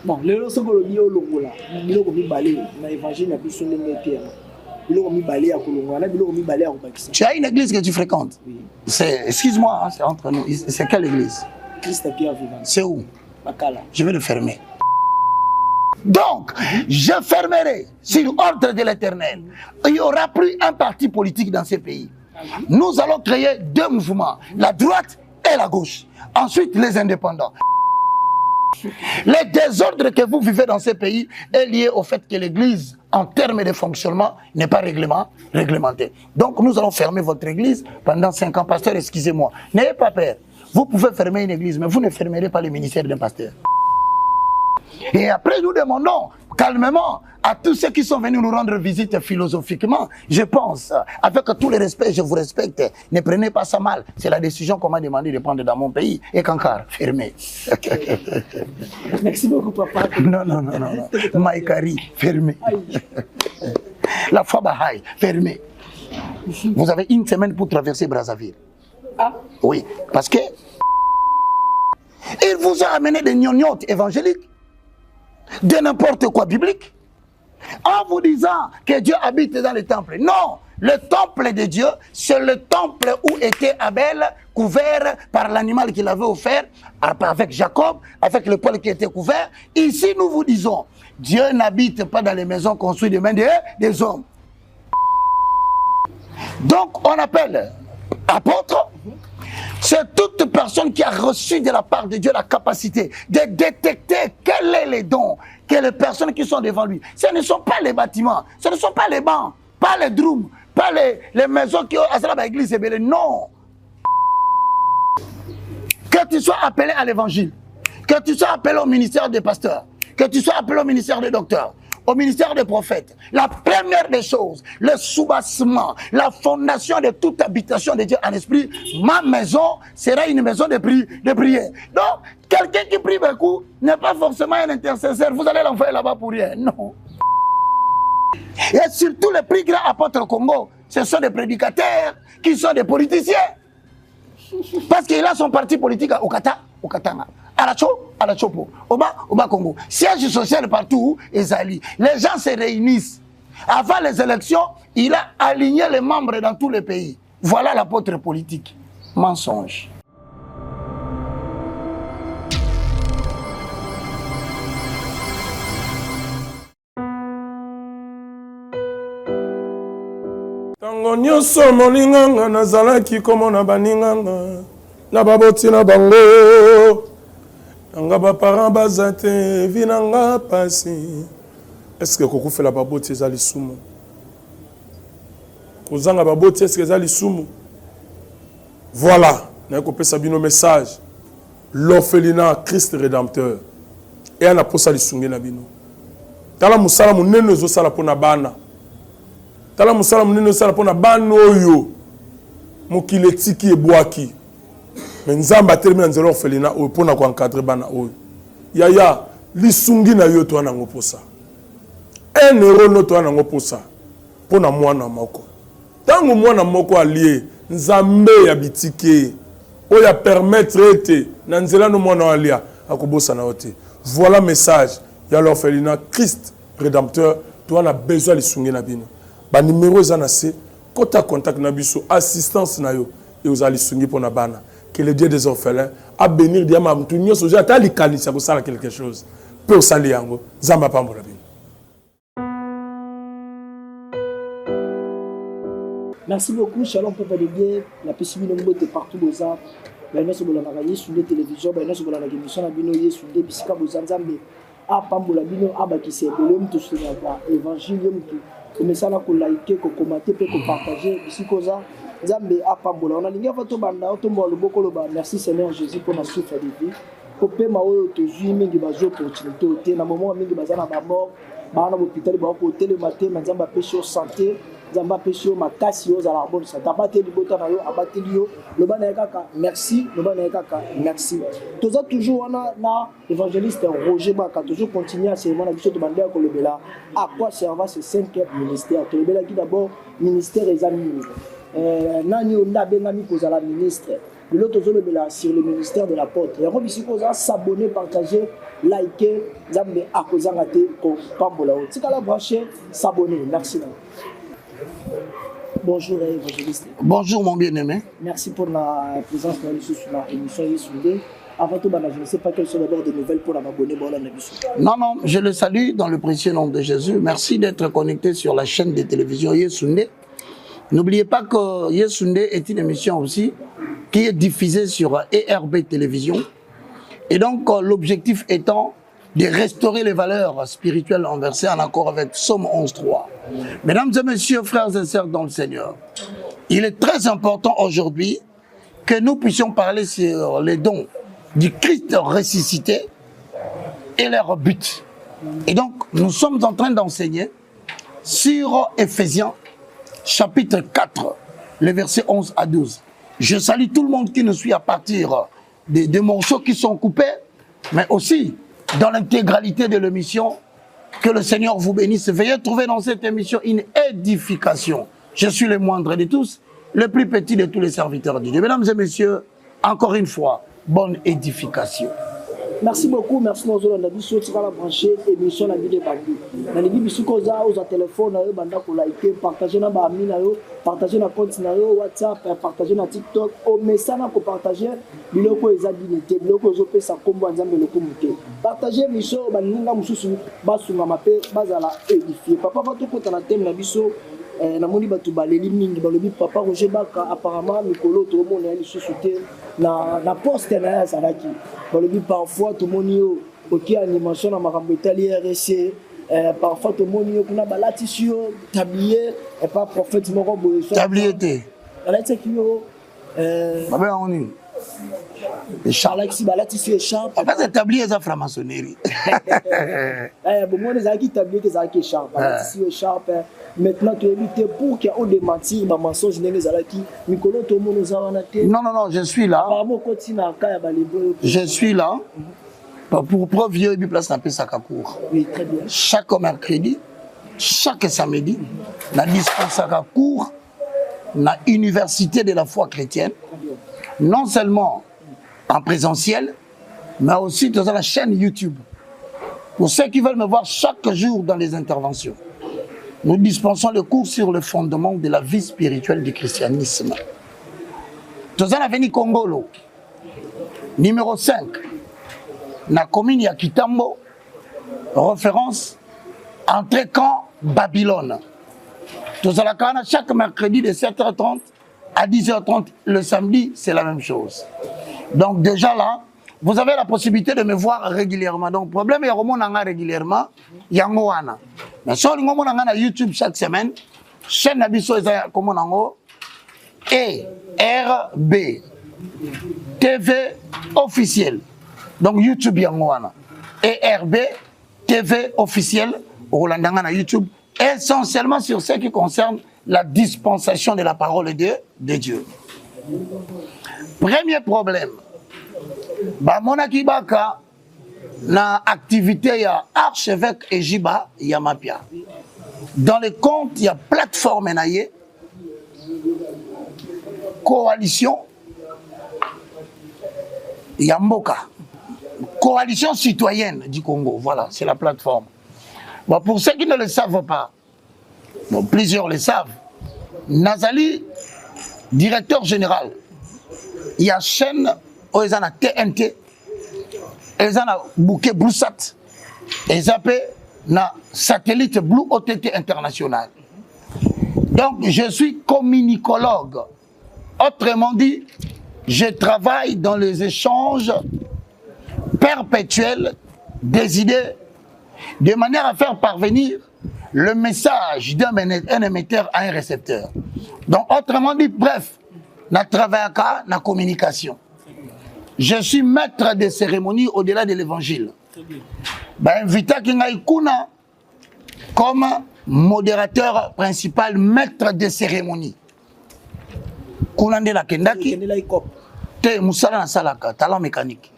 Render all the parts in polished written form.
Bon, les gens sont colonisés au Longola. Ils ont mis balai. Dans l'évangile, il y a plus de terre. Ils ont mis balai à Colongola. Ils ont mis balai à Obakistan. Tu as une église que tu fréquentes? Oui. Excuse-moi, hein, c'est entre nous. C'est quelle église? Christ est bien vivant. C'est où? Bakala. Je vais le fermer. Donc, je fermerai sur ordre de l'Éternel. Il n'y aura plus un parti politique dans ce pays. Nous allons créer deux mouvements, la droite et la gauche. Ensuite, les indépendants. Les désordres que vous vivez dans ce pays est lié au fait que l'Église, en termes de fonctionnement, n'est pas réglementée. Donc, nous allons fermer votre Église pendant 5 ans. Pasteur, excusez-moi. N'ayez pas peur. Vous pouvez fermer une Église, mais vous ne fermerez pas le ministère d'un pasteur. Et après, nous demandons calmement à tous ceux qui sont venus nous rendre visite philosophiquement, je pense, avec tout le respect, je vous respecte, ne prenez pas ça mal. C'est la décision qu'on m'a demandé de prendre dans mon pays. Et qu'encore, fermé. Merci beaucoup, papa. Non. Maïkari, fermé. La Fabahaï, fermé. Vous avez 1 semaine pour traverser Brazzaville. Ah? Oui, parce que il vous a amené des gnognottes évangéliques, de n'importe quoi biblique, en vous disant que Dieu habite dans le temple. Non, le temple de Dieu, c'est le temple où était Abel, couvert par l'animal qu'il avait offert, avec Jacob, avec le poil qui était couvert. Ici, nous vous disons, Dieu n'habite pas dans les maisons construites de mains des hommes. Donc, on appelle apôtre, c'est toute personne qui a reçu de la part de Dieu la capacité de détecter quels sont les dons que les personnes qui sont devant lui. Ce ne sont pas les bâtiments, ce ne sont pas les bancs, pas les drums, pas les maisons qui ont à l'église. Non. Que tu sois appelé à l'évangile, que tu sois appelé au ministère des pasteurs, que tu sois appelé au ministère des docteurs, au ministère des prophètes, la première des choses, le soubassement, la fondation de toute habitation de Dieu en esprit, ma maison sera une maison de prière. Donc, quelqu'un qui prie beaucoup n'est pas forcément un intercesseur. Vous allez l'envoyer là-bas pour rien. Non. Et surtout les plus grands apôtres au Congo, ce sont des prédicateurs qui sont des politiciens. Parce qu'il a son parti politique au Katanga. À la Chopo, au bas Congo. Siège social partout, Ezali. Les gens se réunissent. Avant les élections, il a aligné les membres dans tous les pays. Voilà l'apôtre politique. Mensonge. Tango nyonso moninganga nazalaki komona baninganga na baboti na bango. Nanga ba parents bazate vinanga pasi. Est-ce que koko fait la baboti ezali sumu? Kozanga baboti est-ce que ezali sumu? Voilà, na ko pesa bino message. L'orphelinat Christ rédempteur. Et ana posa lisungi na bino. Tala musala munene zo sala pona bana. Tala musala munene zo sala pona bana oyo. Mokile tiki ebwaki. Mais nzamba termine nzelo orphelinat oyo pona ko encadrer bana oyo. Yaya lisungi na yo to na ngoposa. 1 euro no to na ngoposa. Pona mwana moko. Tango mwana moko allié nzambe ya bitike oya permettre ete na nzela no mwana alia akobosa na ote. Voilà message ya l'orphelinat Christ rédempteur to na besoin lisungi na bino. Ba numéro za na se kota contact na biso assistance na yo et aux lisungi pona bana. Que le Dieu des orphelins a bénir diama mtu nyoso ja tali kanisa ko sala quelque chose peut sali yango zamba pambola bino. Merci beaucoup, Shalom Papa de Dieu, la possibilité de partout aux ans. Nous sommes dans la sur les télévisions, nous sommes dans la émission, nous sommes sur les biscuits, nous sommes à Pambola Bino, à Bakissé, nous sommes dans l'évangile, nous sommes là pour liker, pour commenter, pour partager, ici, Zambé à Pambola. On a l'ingé votre bande, on beaucoup le merci Seigneur Jésus pour notre souffle de vie. Pour payer ma oeil, tu jouis, mais il y a des opportunités. Dans le moment où il y a des morts, dans l'hôpital, il y a des hôtels, il y a des péchés santé. Zamba péché ma casse yo za la bonne ça t'as battu du botan yo abattu yo le ban kaka merci le ban kaka merci toujours on a évangéliste Roger Baka toujours continuer à servir la mission de bandé ko lebela à quoi servent ces 5 ministères to lebela qui d'abord ministère des amis nani on a benami ko za la ministre l'autre sur le ministère de la porte. Il y a un s'abonner, partager, liker, Zambe Akozangate, Pambola. Si vous avez branché, s'abonner. Merci. Bonjour, évangéliste. Bonjour, mon bien-aimé. Merci pour la présence dans l'émission Yesundé. Avant tout, je ne sais pas quelles sont d'abord des nouvelles pour m'abonner. Non, je le salue dans le précieux nom de Jésus. Merci d'être connecté sur la chaîne de télévision Yesundé. N'oubliez pas que Yesundé est une émission aussi qui est diffusée sur ERB Télévision. Et donc, l'objectif étant de restaurer les valeurs spirituelles inversées en accord avec Psaume 11.3. Mesdames et messieurs, frères et sœurs dans le Seigneur, il est très important aujourd'hui que nous puissions parler sur les dons du Christ ressuscité et leur but. Et donc, nous sommes en train d'enseigner sur Éphésiens, chapitre 4, les versets 11 à 12. Je salue tout le monde qui nous suit à partir des morceaux qui sont coupés, mais aussi dans l'intégralité de l'émission. Que le Seigneur vous bénisse. Veuillez trouver dans cette émission une édification. Je suis le moindre de tous, le plus petit de tous les serviteurs de Dieu. Mesdames et messieurs, encore une fois, bonne édification. Merci beaucoup, merci nous allons d'habitude tu vas la brancher émission la vidéo bandu. Na libi bisuko za aux téléphone na yo banda ko liker, partager na ba ami na yo, partager na compte na yo WhatsApp, partager na TikTok, au message na ko partager biloko eza dignité, biloko zo pesa kombo nzambe le komute. Partager émission ba ninga mususu basunga mape bazala édifier. Papa va to kota na thème na biso na moni batu baleli mingi balobi papa Roger Baka apparemment mikolo to mona ya lisusu te na poste na ya salaki. Balobi parfois tout le monde qui animation dans ma campagne RSC, parfois tout le monde qui a balati sur tablier et pas prophète moko boye tablier té ala tekio baba oni et Charles qui balati sur écharpe parce que tablier ça franc-maçonnerie bon moi les qui tablier que ça qui écharpe balati sur écharpe. Maintenant, tu évites pour qu'il y ait des mensonges, des mensonges, des non, je suis là. Je suis là. Pour preuve, il y a une place dans Pesakakour. Oui, très bien. Chaque mercredi, chaque samedi, la Pesakakour, la université de la foi chrétienne, non seulement en présentiel, mais aussi dans la chaîne YouTube. Pour ceux qui veulent me voir chaque jour dans les interventions. Nous dispensons le cours sur le fondement de la vie spirituelle du christianisme. Nous avons venu Congolo, numéro 5, na commune ya Kitambo, référence entrée camp Babylone. Nous allons chaque mercredi de 7h30 à 10h30, le samedi, c'est la même chose. Donc déjà là, vous avez la possibilité de me voir régulièrement. Donc, le problème est que régulièrement, il y a un mais si vous avez YouTube chaque semaine, chaîne Nabiso est comme on ERB TV officiel. Donc, YouTube est ERB TV officiel au YouTube, essentiellement sur ce qui concerne la dispensation de la parole de Dieu. Premier problème. Monaki Baka na activité ya archevêque Ejiba Yamapia. Dans les comptes, il y a plateforme naye, coalition Yamboka, coalition citoyenne du Congo. Voilà, c'est la plateforme. Bon, pour ceux qui ne le savent pas, bon, plusieurs le savent, Nazali, directeur général, il y a chaîne. Ils ont TNT, ils ont bouquet Bluesat, ils ont satellite Blue OTT international. Donc, je suis communicologue. Autrement dit, je travaille dans les échanges perpétuels des idées de manière à faire parvenir le message d'un émetteur à un récepteur. Donc, autrement dit, bref, na travail na communication. Je suis maître des cérémonies au-delà de l'évangile. Invita Kingaïkouna comme modérateur principal, maître des cérémonies. Kounande la Kendaki. Te Moussala na Salaka, talent mécanique.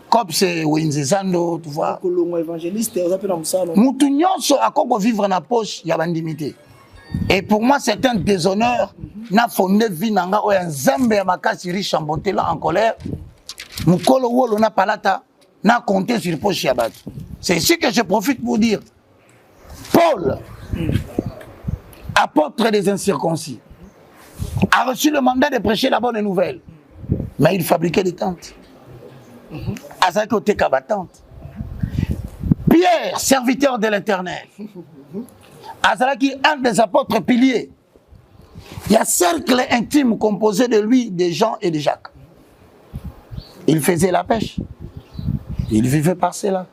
Cop c'est Wenzezando, tu vois. Évangéliste, on appelle Moussala. Moutounyon so à quoi vivre na poche, il y a bandimité. Et pour moi, c'est un déshonneur. Na fondé vinanga ou un zambe ya makasi riche en bonté là en colère. Mukolo wolo na palata na compté sur poche yabat. C'est ici que je profite pour dire. Paul, apôtre des incirconcis, a reçu le mandat de prêcher la bonne nouvelle. Mais il fabriquait des tentes. Azaki kabatante. Pierre, serviteur de l'Éternel. Azaki, un des apôtres piliers. Il y a un cercle intime composé de lui, de Jean et de Jacques. Il faisait la pêche. Il vivait par cela.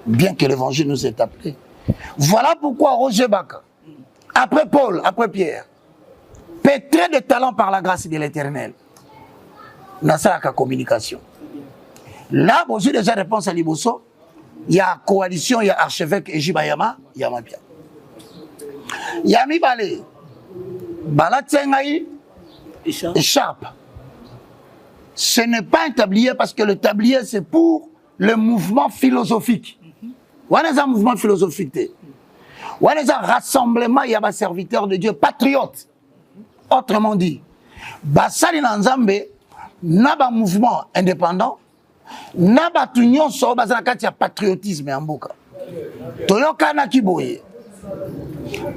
Bien que l'évangile nous ait appelés. Voilà pourquoi Roger Baka, après Paul, après Pierre, pétré de talent par la grâce de l'Éternel, n'a pas la communication. Là, vous avez déjà réponse à Liboso. Il y a coalition, il y a archevêque Ejibayama, il y a Mabia. Il y a Mibale, Balatsengaï, écharpe. Ce n'est pas un tablier parce que le tablier c'est pour le mouvement philosophique. On a un mouvement philosophique. On a un rassemblement, il y a un serviteur de Dieu, patriote. Autrement dit, Basali Nanzambe n'a pas un mouvement indépendant. Naba tunyon so bazana kati ya patriotisme en mboka. Toyoka na kiboye.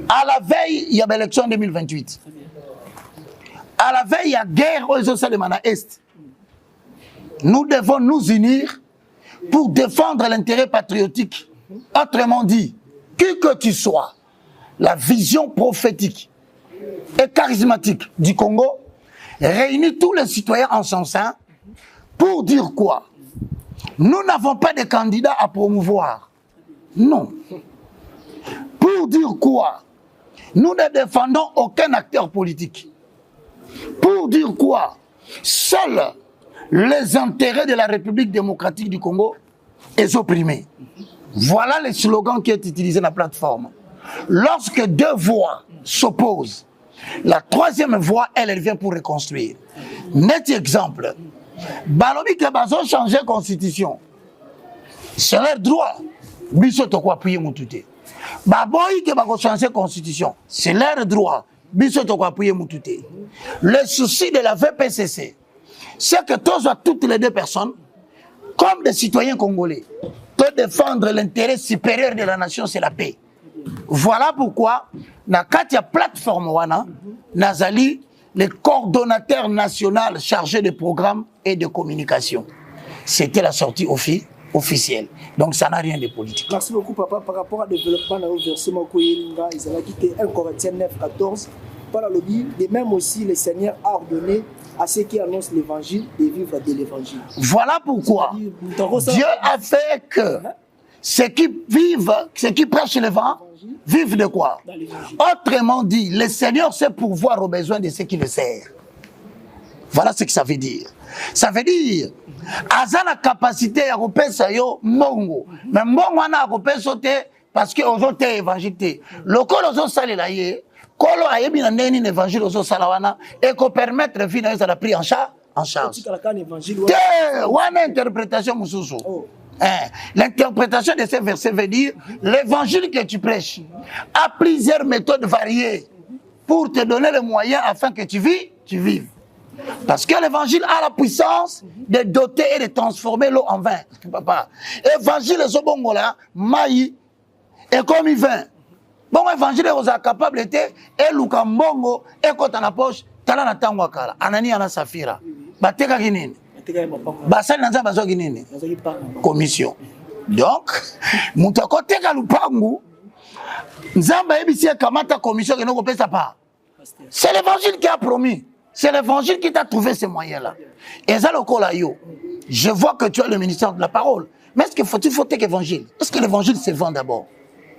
À la veille, il y a l'élection 2028. À la veille, il y a guerre aux Salomana Est. Nous devons nous unir pour défendre l'intérêt patriotique. Autrement dit, qui que tu sois, la vision prophétique et charismatique du Congo réunit tous les citoyens en son sein pour dire quoi? Nous n'avons pas de candidats à promouvoir. Non. Pour dire quoi? Nous ne défendons aucun acteur politique. Pour dire quoi? Seuls les intérêts de la République démocratique du Congo est opprimé. Voilà le slogan qui est utilisé dans la plateforme. Lorsque deux voix s'opposent, la troisième voix, elle vient pour reconstruire. Net exemple. Balobi que bazo changer constitution. C'est leur droit. Biso to ko appuyer mutute. Baboyi que bazo changer constitution. C'est leur droit. Biso to ko appuyer mutute. Le souci de la VPCC, c'est que toutes les deux personnes, comme des citoyens congolais, de défendre l'intérêt supérieur de la nation, c'est la paix. Voilà pourquoi, na katia plateforme wana, nazali, le coordonnateur national chargé de programmes et de communication. C'était la sortie officielle. Donc ça n'a rien de politique. Merci beaucoup, papa. Par rapport au développement dans le versement Koyelinga, ils avaient quitté 1 Corinthiens 9, 14. Par la lobby, de même aussi, le Seigneur a ordonné à ceux qui annoncent l'évangile de vivre de l'évangile. Voilà pourquoi Dieu a fait que ceux qui prêchent l'évangile vivent de quoi? Autrement dit, le Seigneur sait pourvoir aux besoins de ceux qui le servent. Voilà ce que ça veut dire. Ça veut dire, Aza la capacité à repérer yo mbongo. Mais mbongo na repérer parce que aux autres évangile. Le col aux autres salé la yé. Kolo ayebi na neni l'évangile aux autres salawana et qu'on permettre de financer la prise en charge. Wana interprétation mususu. L'interprétation de ces versets veut dire l'évangile que tu prêches a plusieurs méthodes variées pour te donner les moyens afin que tu vives. Parce que l'évangile a la puissance de doter et de transformer l'eau en vin. Papa, évangile est bon là, maï et comme il vin. Bon évangile est capable de et lukambongo et quand on a poche, tala na tangwakala, anani ana safira. Bateka kinini. Basali nanza bazo kinini. Commission. Donc, mutako teka lupangu, nzamba ebisi kamata commission que nous pesa pas. C'est l'évangile qui a promis. C'est l'évangile qui t'a trouvé ces moyens-là. Et ça, le colayo, je vois que tu as le ministère de la parole. Mais est-ce qu'il faut que l'évangile? Est-ce que l'évangile se vend d'abord?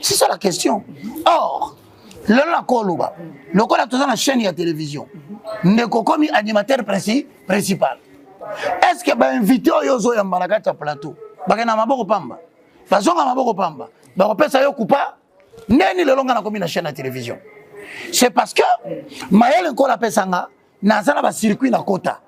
C'est ça la question. Or, le coloba, le cola tout dans la chaîne et la télévision, ne comme animateur principal. Est-ce que bah invité au yozo ya malagata plateau? Bah na maboko pamba. Bazonga maboko pamba. Bah repesa yo kupa. Neni le longa na comme la chaîne à télévision. C'est parce que Maël encore la pesanga. Nazala ba circuit na kota.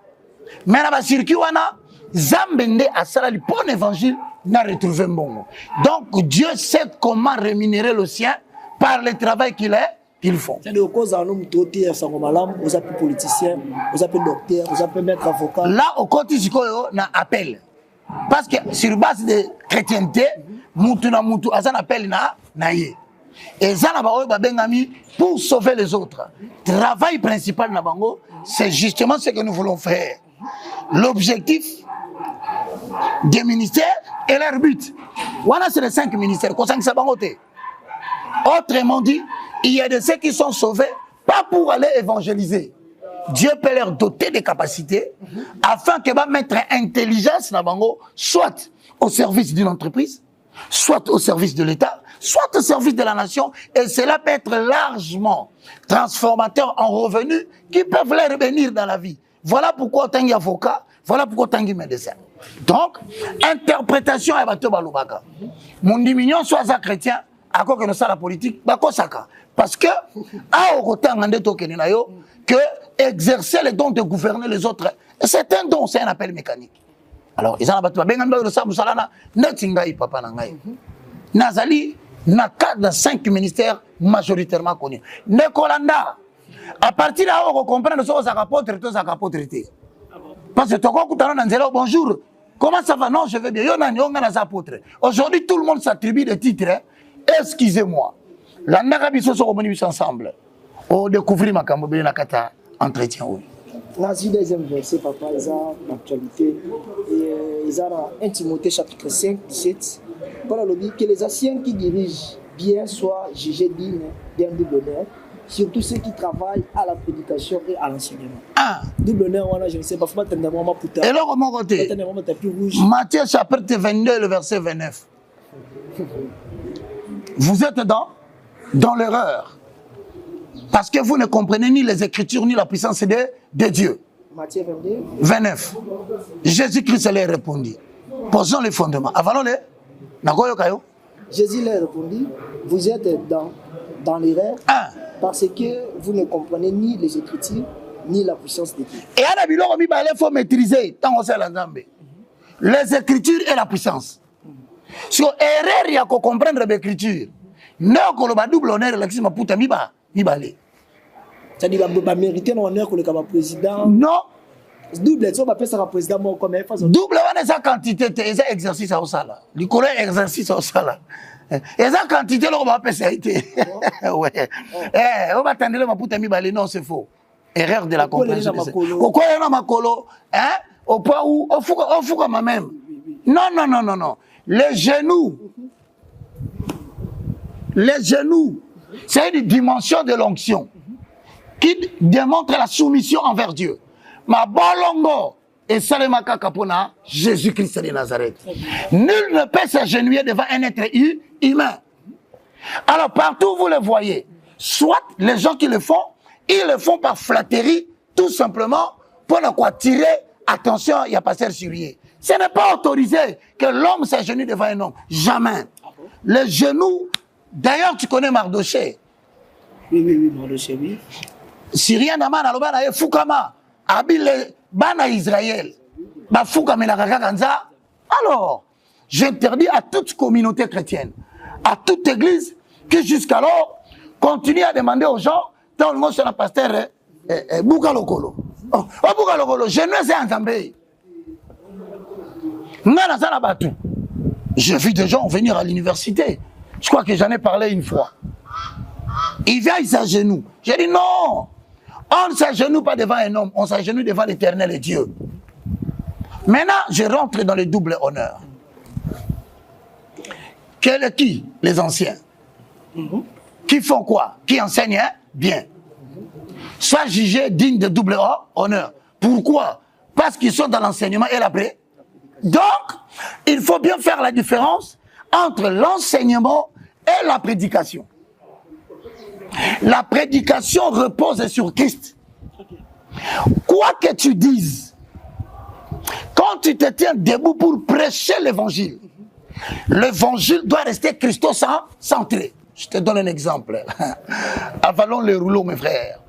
Mais na ba circuit wana Zambende a sala li bon évangile n'a retrouvé mbongo. Donc Dieu sait comment rémunérer le sien par le travail qu'il qu'ils font. C'est-à-dire cause en homme doté à son malam, vous appelez politicien, vous appelez docteur, vous appelez maître avocat. Là, au côté na appel. Parce que sur base de chrétienté, mutu na mutu, azan appel na ye. Et ça na ba bengami pour sauver les autres. Travail principal na bango, c'est justement ce que nous voulons faire. L'objectif des ministères et leur but. Voilà, c'est les 5 ministères. Autrement dit, il y a de ceux qui sont sauvés, pas pour aller évangéliser. Dieu peut leur doter des capacités afin que va mettre intelligence na bango, soit au service d'une entreprise, soit au service de l'État, soit au service de la nation, et cela peut être largement transformateur en revenus qui peuvent leur revenir dans la vie. Voilà pourquoi autant y avocat, voilà pourquoi autant y médecin. Donc, interprétation à bateau balubaka. Mon diminution soit chrétien, à quoi que nous la politique, parce que à autant que exercer le don de gouverner les autres, c'est un don, c'est un appel mécanique. Alors, ils ont battu le sabu salana, netingai papa nangai. Nazali, na 4 dans 5 ministères majoritairement connus. Nekolanda, à partir de là, on comprend que ça va traiter. Parce que tu as bonjour, comment ça va? Non, je vais bien. Aujourd'hui, tout le monde s'attribue des titres. Excusez-moi. La Nagabiso se réunit ensemble. On découvre ma camobile na kata entretien. Nazi deuxième verset, papa, ils ont l'actualité. Ils ont un Timothée chapitre 5, 17. Voilà le dit que les anciens qui dirigent bien soient jugés dignes d'un double honneur, surtout ceux qui travaillent à la prédication et à l'enseignement. Ah, double honneur, je ne sais pas, il faut pas tenir moi putain. Et là, comment côté Matthieu chapitre 22, le verset 29. Vous êtes dans l'erreur. Parce que vous ne comprenez ni les Écritures, ni la puissance de Dieu. Matthieu 22. 29. Jésus-Christ leur répondit. Posons les fondements. Avalons-les. Jésus leur répondit, vous êtes dans l'erreur parce que vous ne comprenez ni les Écritures, ni la puissance de Dieu. Et il faut maîtriser les Écritures et la puissance. Si erreur, il y a qu'on comprendre les Écritures. Non, qu'on le double honneur, l'existe ma puta miba. C'est-à-dire qu'il va mériter l'honneur que le président. Non. Double, ça va passer à président comme double, on a sa quantité, c'est exercice à Osala. Le collègue exercice à Osala. Et sa quantité, on va passer à été. Ouais. On va attendre ma puta miba. Non, c'est faux. Erreur de la compréhension. Pourquoi il y a un makolo? Au point où, on fout comme même. Non. Les genoux, c'est une dimension de l'onction qui démontre la soumission envers Dieu. Ma bolongo et salemaka kapona, Jésus-Christ de Nazareth. Nul ne peut s'agenouiller devant un être humain. Alors partout vous le voyez, soit les gens qui le font, ils le font par flatterie, tout simplement pour ne quoi tirer attention, il y a pas sur lui. Ce n'est pas autorisé que l'homme s'agenouille devant un homme. Jamais. Les genoux, d'ailleurs, tu connais Mardoché. Oui, Mardoché, oui. Syrien Naman, Alobana, et Foukama, Abile, Bana Israël, Foukama, Kanza. Alors, j'interdis à toute communauté chrétienne, à toute église, qui jusqu'alors continue à demander aux gens, dans le mot sur la pasteur, Boukalokolo. Oh, Boukalokolo, je ne sais pas en j'ai vu des gens venir à l'université. Je crois que j'en ai parlé une fois. Il vient, il s'agenouille. J'ai dit non. On ne s'agenouille pas devant un homme, on s'agenouille devant l'Éternel et Dieu. Maintenant, je rentre dans le double honneur. Qui? Les anciens. Qui font quoi? Qui enseignent bien. Soit jugés dignes de double honneur. Pourquoi? Parce qu'ils sont dans l'enseignement et la paix. Donc, il faut bien faire la différence entre l'enseignement et la prédication. La prédication repose sur Christ. Quoi que tu dises, quand tu te tiens debout pour prêcher l'évangile doit rester Christo-centré. Je te donne un exemple. Avalons les rouleaux, mes frères.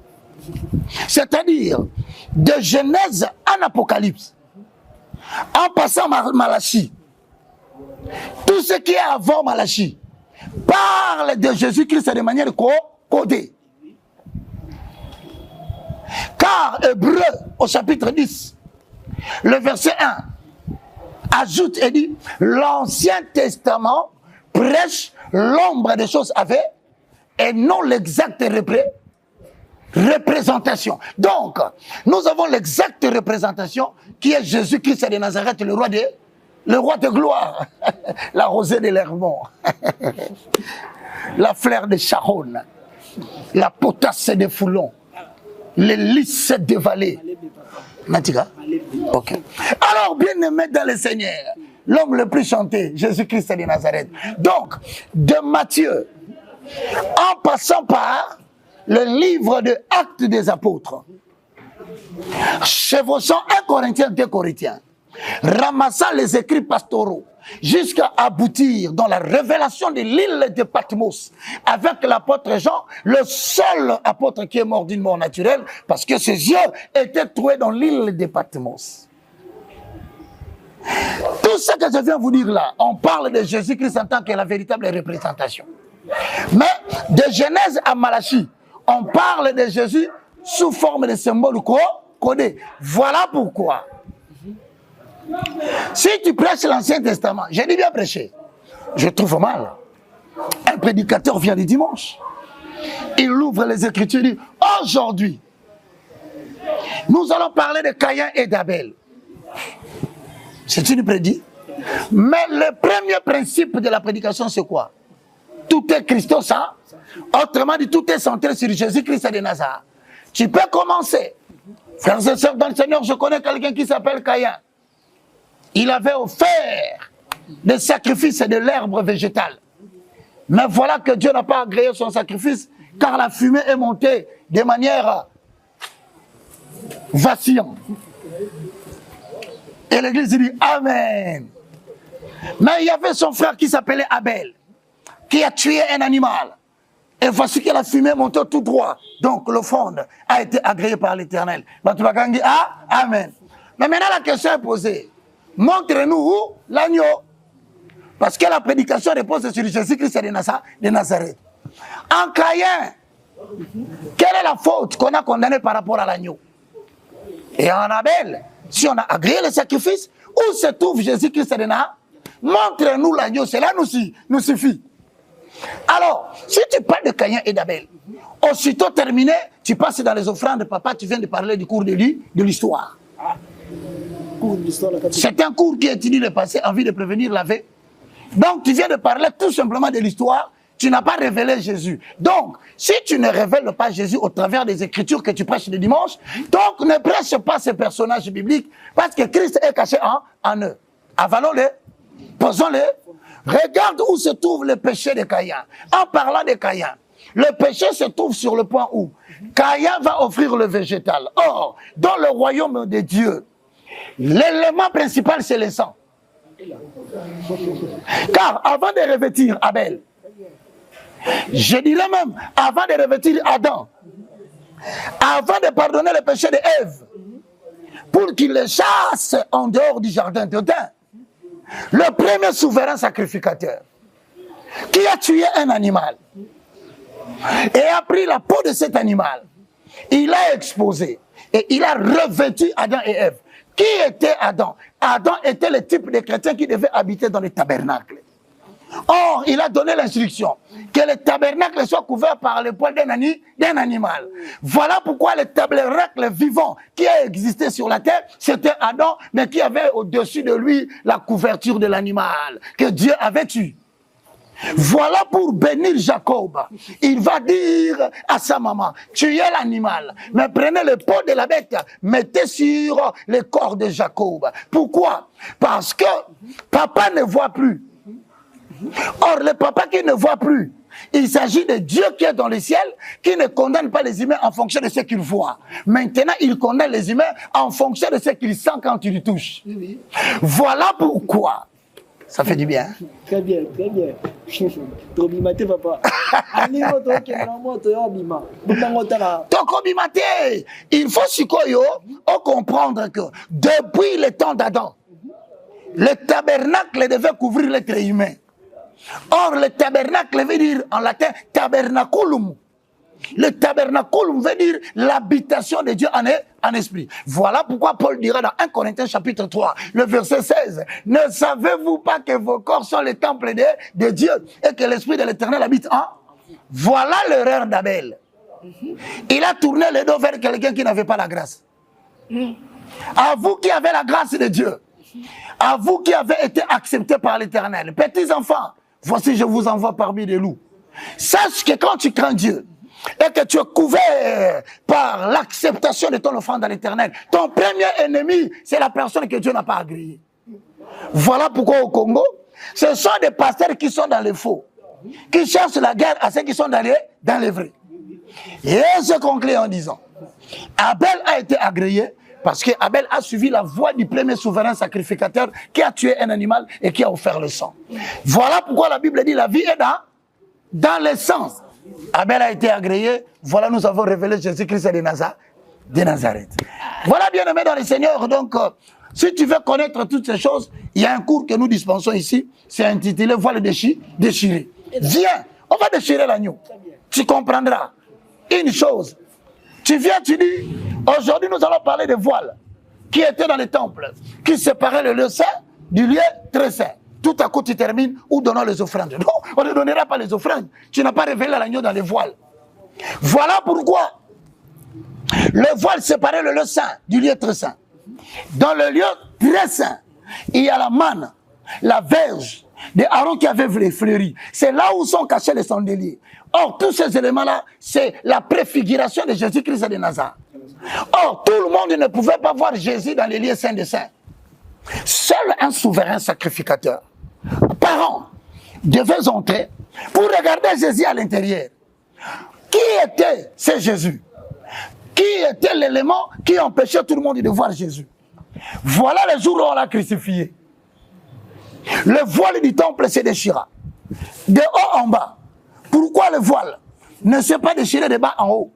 C'est-à-dire, de Genèse en Apocalypse, en passant Malachie, tout ce qui est avant Malachie parle de Jésus-Christ de manière codée. Car Hébreu, au chapitre 10, le verset 1, ajoute et dit, l'Ancien Testament prêche l'ombre des choses à venir et non l'exacte représentation. Donc, nous avons l'exacte représentation qui est Jésus-Christ de Nazareth, le roi de gloire, la rosée de l'Hermont, la fleur de Sharon, la potasse des foulons, les lys des vallées. Matika? Ok. Alors, bien-aimé dans le Seigneur, l'homme le plus chanté, Jésus-Christ de Nazareth. Donc, de Matthieu, en passant par le livre de Actes des Apôtres, chevauchant 1 Corinthiens, 2 Corinthiens, ramassant les écrits pastoraux, jusqu'à aboutir dans la révélation de l'île de Patmos, avec l'apôtre Jean, le seul apôtre qui est mort d'une mort naturelle, parce que ses yeux étaient troués dans l'île de Patmos. Tout ce que je viens vous dire là, on parle de Jésus-Christ en tant que la véritable représentation. Mais de Genèse à Malachie, on parle de Jésus sous forme de symbole codé. Voilà pourquoi. Si tu prêches l'Ancien Testament, j'ai dit bien prêcher, je trouve mal. Un prédicateur vient le dimanche, il ouvre les Écritures et dit, aujourd'hui, nous allons parler de Caïn et d'Abel. C'est une prédication. Mais le premier principe de la prédication, c'est quoi? Tout est Christos, hein? Autrement dit, tout est centré sur Jésus-Christ de Nazareth. Tu peux commencer. Frères et sœurs dans le Seigneur, je connais quelqu'un qui s'appelle Caïn. Il avait offert des sacrifices de l'herbe végétale. Mais voilà que Dieu n'a pas agréé son sacrifice, car la fumée est montée de manière vacillante. Et l'église dit Amen. Mais il y avait son frère qui s'appelait Abel, qui a tué un animal. Et voici que la fumée monte tout droit. Donc l'offrande a été agréée par l'Éternel. Amen. Mais maintenant la question est posée. Montre-nous où l'agneau. Parce que la prédication repose sur Jésus-Christ de Nazareth. En Caïn, quelle est la faute qu'on a condamnée par rapport à l'agneau? Et en Abel, si on a agréé le sacrifice, où se trouve Jésus-Christ de Nazareth? Montre-nous l'agneau, cela nous suffit. Alors, si tu parles de Caïn et d'Abel, aussitôt terminé, tu passes dans les offrandes de papa, tu viens de parler du cours de l'histoire. C'est un cours qui étudie le passé en vue de prévenir la veille. Donc, tu viens de parler tout simplement de l'histoire, tu n'as pas révélé Jésus. Donc, si tu ne révèles pas Jésus au travers des Écritures que tu prêches le dimanche, donc ne prêche pas ces personnages bibliques, parce que Christ est caché en eux. Avalons-les, posons-les. Regarde où se trouve le péché de Caïn. En parlant de Caïn, le péché se trouve sur le point où Caïn va offrir le végétal. Or, dans le royaume de Dieu, l'élément principal, c'est le sang. Car avant de revêtir Abel, je dirais même, avant de revêtir Adam, avant de pardonner le péché d'Ève, pour qu'il les chasse en dehors du jardin d'Éden, le premier souverain sacrificateur qui a tué un animal et a pris la peau de cet animal, il l'a exposé et il a revêtu Adam et Ève. Qui était Adam? Adam était le type de chrétien qui devait habiter dans les tabernacles. Or, il a donné l'instruction que le tabernacle soit couvert par le poil d'un animal. Voilà pourquoi le tabernacle vivant qui a existé sur la terre, c'était Adam, mais qui avait au-dessus de lui la couverture de l'animal que Dieu avait tué. Voilà pour bénir Jacob. Il va dire à sa maman, tuez l'animal, mais prenez le peau de la bête, mettez sur le corps de Jacob. Pourquoi? Parce que papa ne voit plus. Or, le papa qui ne voit plus, il s'agit de Dieu qui est dans le ciel, qui ne condamne pas les humains en fonction de ce qu'il voit. Maintenant, il condamne les humains en fonction de ce qu'il sent quand il touche. Voilà pourquoi. Ça fait du bien. Hein? Très bien, très bien. Tobimate, papa. Il faut comprendre que depuis le temps d'Adam, le tabernacle devait couvrir l'être humain. Or, le tabernacle veut dire en latin tabernaculum. Le tabernacle veut dire l'habitation de Dieu en esprit. Voilà pourquoi Paul dira dans 1 Corinthiens chapitre 3, le verset 16, « Ne savez-vous pas que vos corps sont les temples de Dieu et que l'esprit de l'Éternel habite en » Voilà l'erreur d'Abel. Il a tourné le dos vers quelqu'un qui n'avait pas la grâce. À vous qui avez la grâce de Dieu, à vous qui avez été acceptés par l'Éternel, petits enfants, voici je vous envoie parmi les loups. Sache que quand tu crains Dieu et que tu es couvert par l'acceptation de ton offrande à l'Éternel, ton premier ennemi, c'est la personne que Dieu n'a pas agréée. Voilà pourquoi au Congo, ce sont des pasteurs qui sont dans les faux, qui cherchent la guerre à ceux qui sont dans les vrais. Et je conclue en disant, Abel a été agréé parce que Abel a suivi la voie du premier souverain sacrificateur qui a tué un animal et qui a offert le sang. Voilà pourquoi la Bible dit la vie est dans le sang. Abel a été agréé. Voilà, nous avons révélé Jésus-Christ de Nazareth. Voilà, bien aimé dans le Seigneur. Donc, si tu veux connaître toutes ces choses, il y a un cours que nous dispensons ici. C'est intitulé Voile déchiré. Viens, on va déchirer l'agneau. Tu comprendras une chose. Tu viens, tu dis, aujourd'hui nous allons parler des voiles qui étaient dans les temples, qui séparaient le lieu saint du lieu très saint. Tout à coup tu termines, ou donnons les offrandes. Non, on ne donnera pas les offrandes. Tu n'as pas révélé l'agneau dans les voiles. Voilà pourquoi le voile séparait le lieu saint du lieu très saint. Dans le lieu très saint, il y a la manne, la verge de Aaron qui avait fleuri. C'est là où sont cachés les chandeliers. Or, tous ces éléments-là, c'est la préfiguration de Jésus-Christ de Nazareth. Or, tout le monde ne pouvait pas voir Jésus dans les lieux saints des saints. Seul un souverain sacrificateur, par an, devait entrer pour regarder Jésus à l'intérieur. Qui était ce Jésus? Qui était l'élément qui empêchait tout le monde de voir Jésus? Voilà le jour où on l'a crucifié. Le voile du temple se déchira. De haut en bas. Pourquoi le voile ne s'est pas déchiré de bas en haut?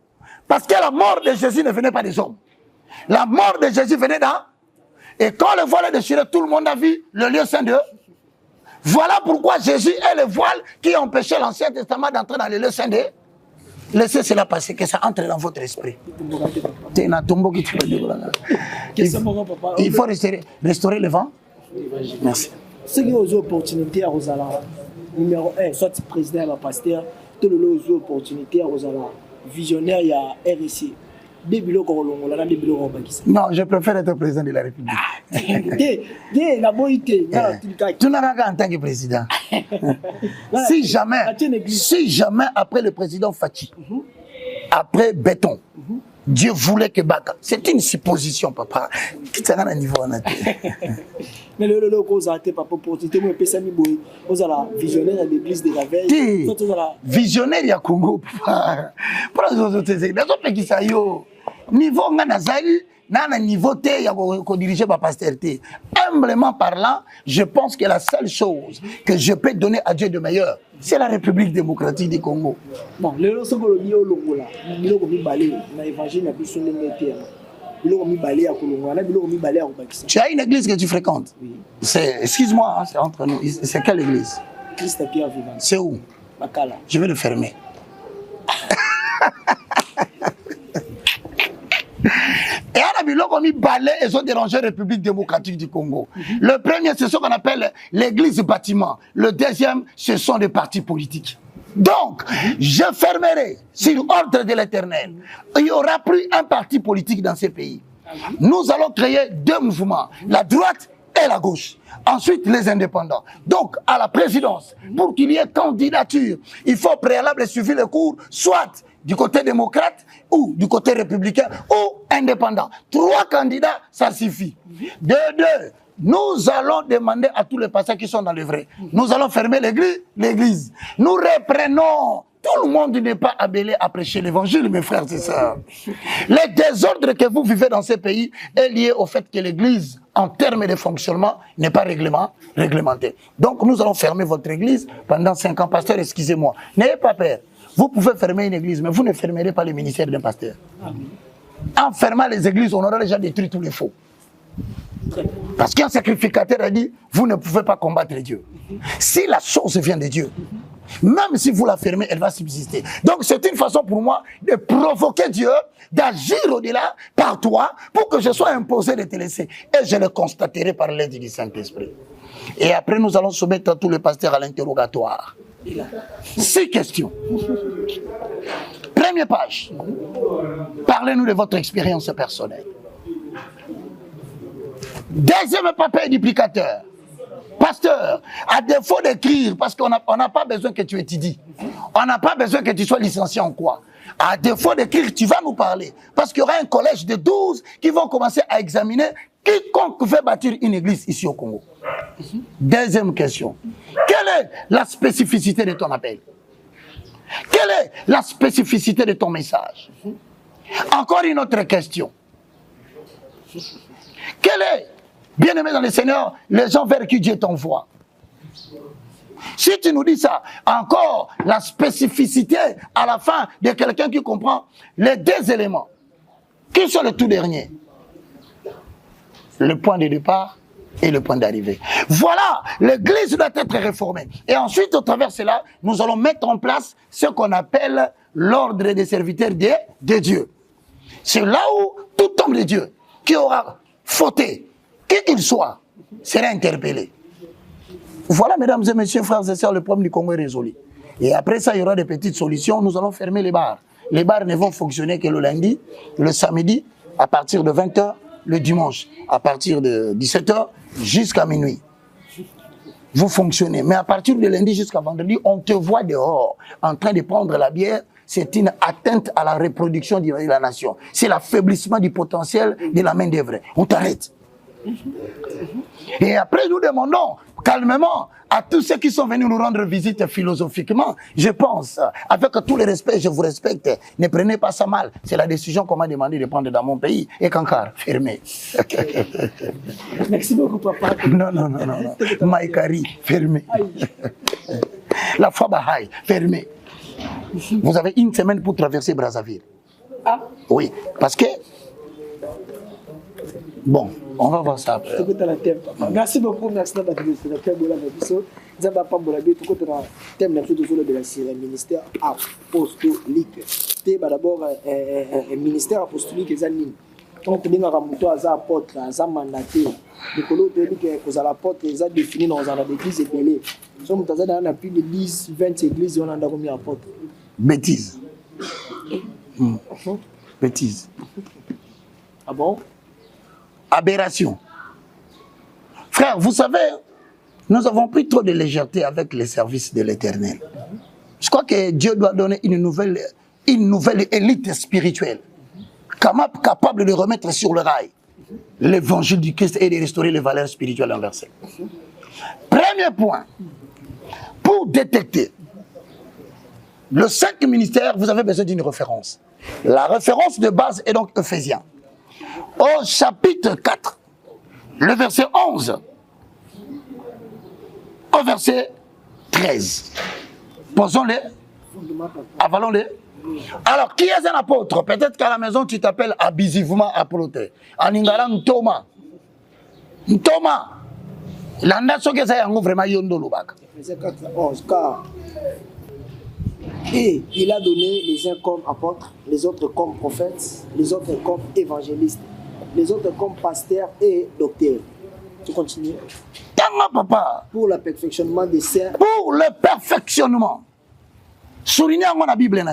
Parce que la mort de Jésus ne venait pas des hommes. La mort de Jésus venait d'en. Et quand le voile est déchiré, tout le monde a vu le lieu saint de eux. Voilà pourquoi Jésus est le voile qui empêchait l'Ancien Testament d'entrer dans le lieu saint de eux. Laissez cela passer, que ça entre dans votre esprit. Il faut restaurer le vent. Merci. Ce qui est aux opportunités à Rosala, numéro 1, soit président et pasteur, tout le lot aux opportunités à Rosala, visionnaire, il y a RSC. Non, je préfère être président de la République. Tu n'as pas en tant que président. Si jamais après le président Fachi, après Béton, Dieu voulait que Baka. C'est une supposition, papa. Qui est à niveau en Mais le cause a été papa opportunité, moi, Pessami Boy, vous avez la visionnaire de l'église de la veille. Visionnaire, il y a Congo, papa. Pour les autres, qui ça yo. Niveau Nazali, n'a niveau T, il y a dirigé par pasteur T. Humblement parlant, je pense que la seule chose que je peux donner à Dieu de meilleur, c'est la République démocratique du Congo. Bon, les gens qui ont mis au Longola, ils ont mis balé, dans l'évangile, ils ont mis balé à Kolongola, ils ont mis balé à Obakissa. Tu as une église que tu fréquentes? Oui. Excuse-moi, hein, c'est entre nous. C'est quelle église? Christ à Pierre Vivant. C'est où? Bakala. Je vais le fermer. Et à la biloko mi balai, ils ont dérangé la République démocratique du Congo. Le premier, c'est ce qu'on appelle l'église bâtiment. Le deuxième, ce sont des partis politiques. Donc, je fermerai sur ordre de l'Éternel. Il n'y aura plus un parti politique dans ces pays. Nous allons créer deux mouvements, la droite et la gauche. Ensuite, les indépendants. Donc, à la présidence, pour qu'il y ait candidature, il faut préalable suivre le cours, soit du côté démocrate ou du côté républicain ou indépendant. 3 candidats, ça suffit. De 2, nous allons demander à tous les pasteurs qui sont dans le vrai. Nous allons fermer l'église. Nous reprenons. Tout le monde n'est pas appelé à prêcher l'évangile, mes frères et sœurs. Le désordre que vous vivez dans ces pays est lié au fait que l'église, en termes de fonctionnement, n'est pas réglementée. Donc nous allons fermer votre église pendant 5 ans. Pasteur, excusez-moi. N'ayez pas peur. Vous pouvez fermer une église, mais vous ne fermerez pas le ministère d'un pasteur. En fermant les églises, on aura déjà détruit tous les faux. Parce qu'un sacrificateur a dit, vous ne pouvez pas combattre Dieu. Si la chose vient de Dieu, Même si vous la fermez, elle va subsister. Donc c'est une façon pour moi de provoquer Dieu, d'agir au-delà par toi pour que je sois imposé de te laisser. Et je le constaterai par l'aide du Saint-Esprit. Et après, nous allons soumettre tous les pasteurs à l'interrogatoire. 6 questions. Première page. Parlez-nous de votre expérience personnelle. Deuxième papier duplicateur. Pasteur, à défaut d'écrire, parce qu'on n'a pas besoin que tu étudies, on n'a pas besoin que tu sois licencié en quoi. À défaut d'écrire, tu vas nous parler. Parce qu'il y aura un collège de 12 qui vont commencer à examiner quiconque veut bâtir une église ici au Congo. Deuxième question. Quelle est la spécificité de ton appel? Quelle est la spécificité de ton message? Encore une autre question. Quelle est, bien-aimé dans le Seigneur, les gens vers qui Dieu t'envoie? Si tu nous dis ça, encore la spécificité à la fin de quelqu'un qui comprend les 2 éléments. Qui sont les tout derniers? Le point de départ et le point d'arrivée. Voilà, l'église doit être réformée. Et ensuite, au travers de cela, nous allons mettre en place ce qu'on appelle l'ordre des serviteurs de Dieu. C'est là où tout homme de Dieu qui aura fauté, qui qu'il soit, sera interpellé. Voilà, mesdames et messieurs, frères et sœurs, le problème du Congo est résolu. Et après ça, il y aura des petites solutions. Nous allons fermer les bars. Les bars ne vont fonctionner que le lundi, le samedi, à partir de 20h, le dimanche, à partir de 17h, jusqu'à minuit. Vous fonctionnez. Mais à partir de lundi jusqu'à vendredi, on te voit dehors, en train de prendre la bière. C'est une atteinte à la reproduction de la nation. C'est l'affaiblissement du potentiel de la main-d'œuvre. On t'arrête. Et après, nous demandons calmement à tous ceux qui sont venus nous rendre visite philosophiquement. Je pense, avec tout le respect, je vous respecte. Ne prenez pas ça mal. C'est la décision qu'on m'a demandé de prendre dans mon pays. Et Kankar, fermé. Merci beaucoup, papa. Non. Maïkari, fermé. La Fabahaï, fermé. Vous avez 1 semaine pour traverser Brazzaville. Ah. Oui, parce que... Bon, on va voir ça après. Merci beaucoup, merci d'avoir été là. Nous avons parlé de thème de la ministère apostolique. D'abord, le ministère apostolique est quand tu as un apôtre, un mandaté, les apôtres sont définis dans une église épelée. Si on a plus de 10, 20 églises, on a combien d'apôtres? Bêtise. Bêtise. Ah bon? Aberration. Frère, vous savez, nous avons pris trop de légèreté avec les services de l'Éternel. Je crois que Dieu doit donner une nouvelle élite spirituelle capable de remettre sur le rail l'évangile du Christ et de restaurer les valeurs spirituelles inversées. Premier point, pour détecter le 5 ministères, vous avez besoin d'une référence. La référence de base est donc Ephésiens. Au chapitre 4, le verset 11, au verset 13. Posons-les, avalons-les. Alors, qui est un apôtre? Peut-être qu'à la maison, tu t'appelles abusivement apôtre. En ingala, Ntoma. Ntoma. L'anda soke sa yango vraiment yondo lubaka. Verset 4, 11, car et il a donné les uns comme apôtres, les autres comme prophètes, les autres comme évangélistes, les autres comme pasteurs et docteurs. Tu continues. Papa. Pour le perfectionnement des saints. Pour le perfectionnement. Soulignez moi la Bible.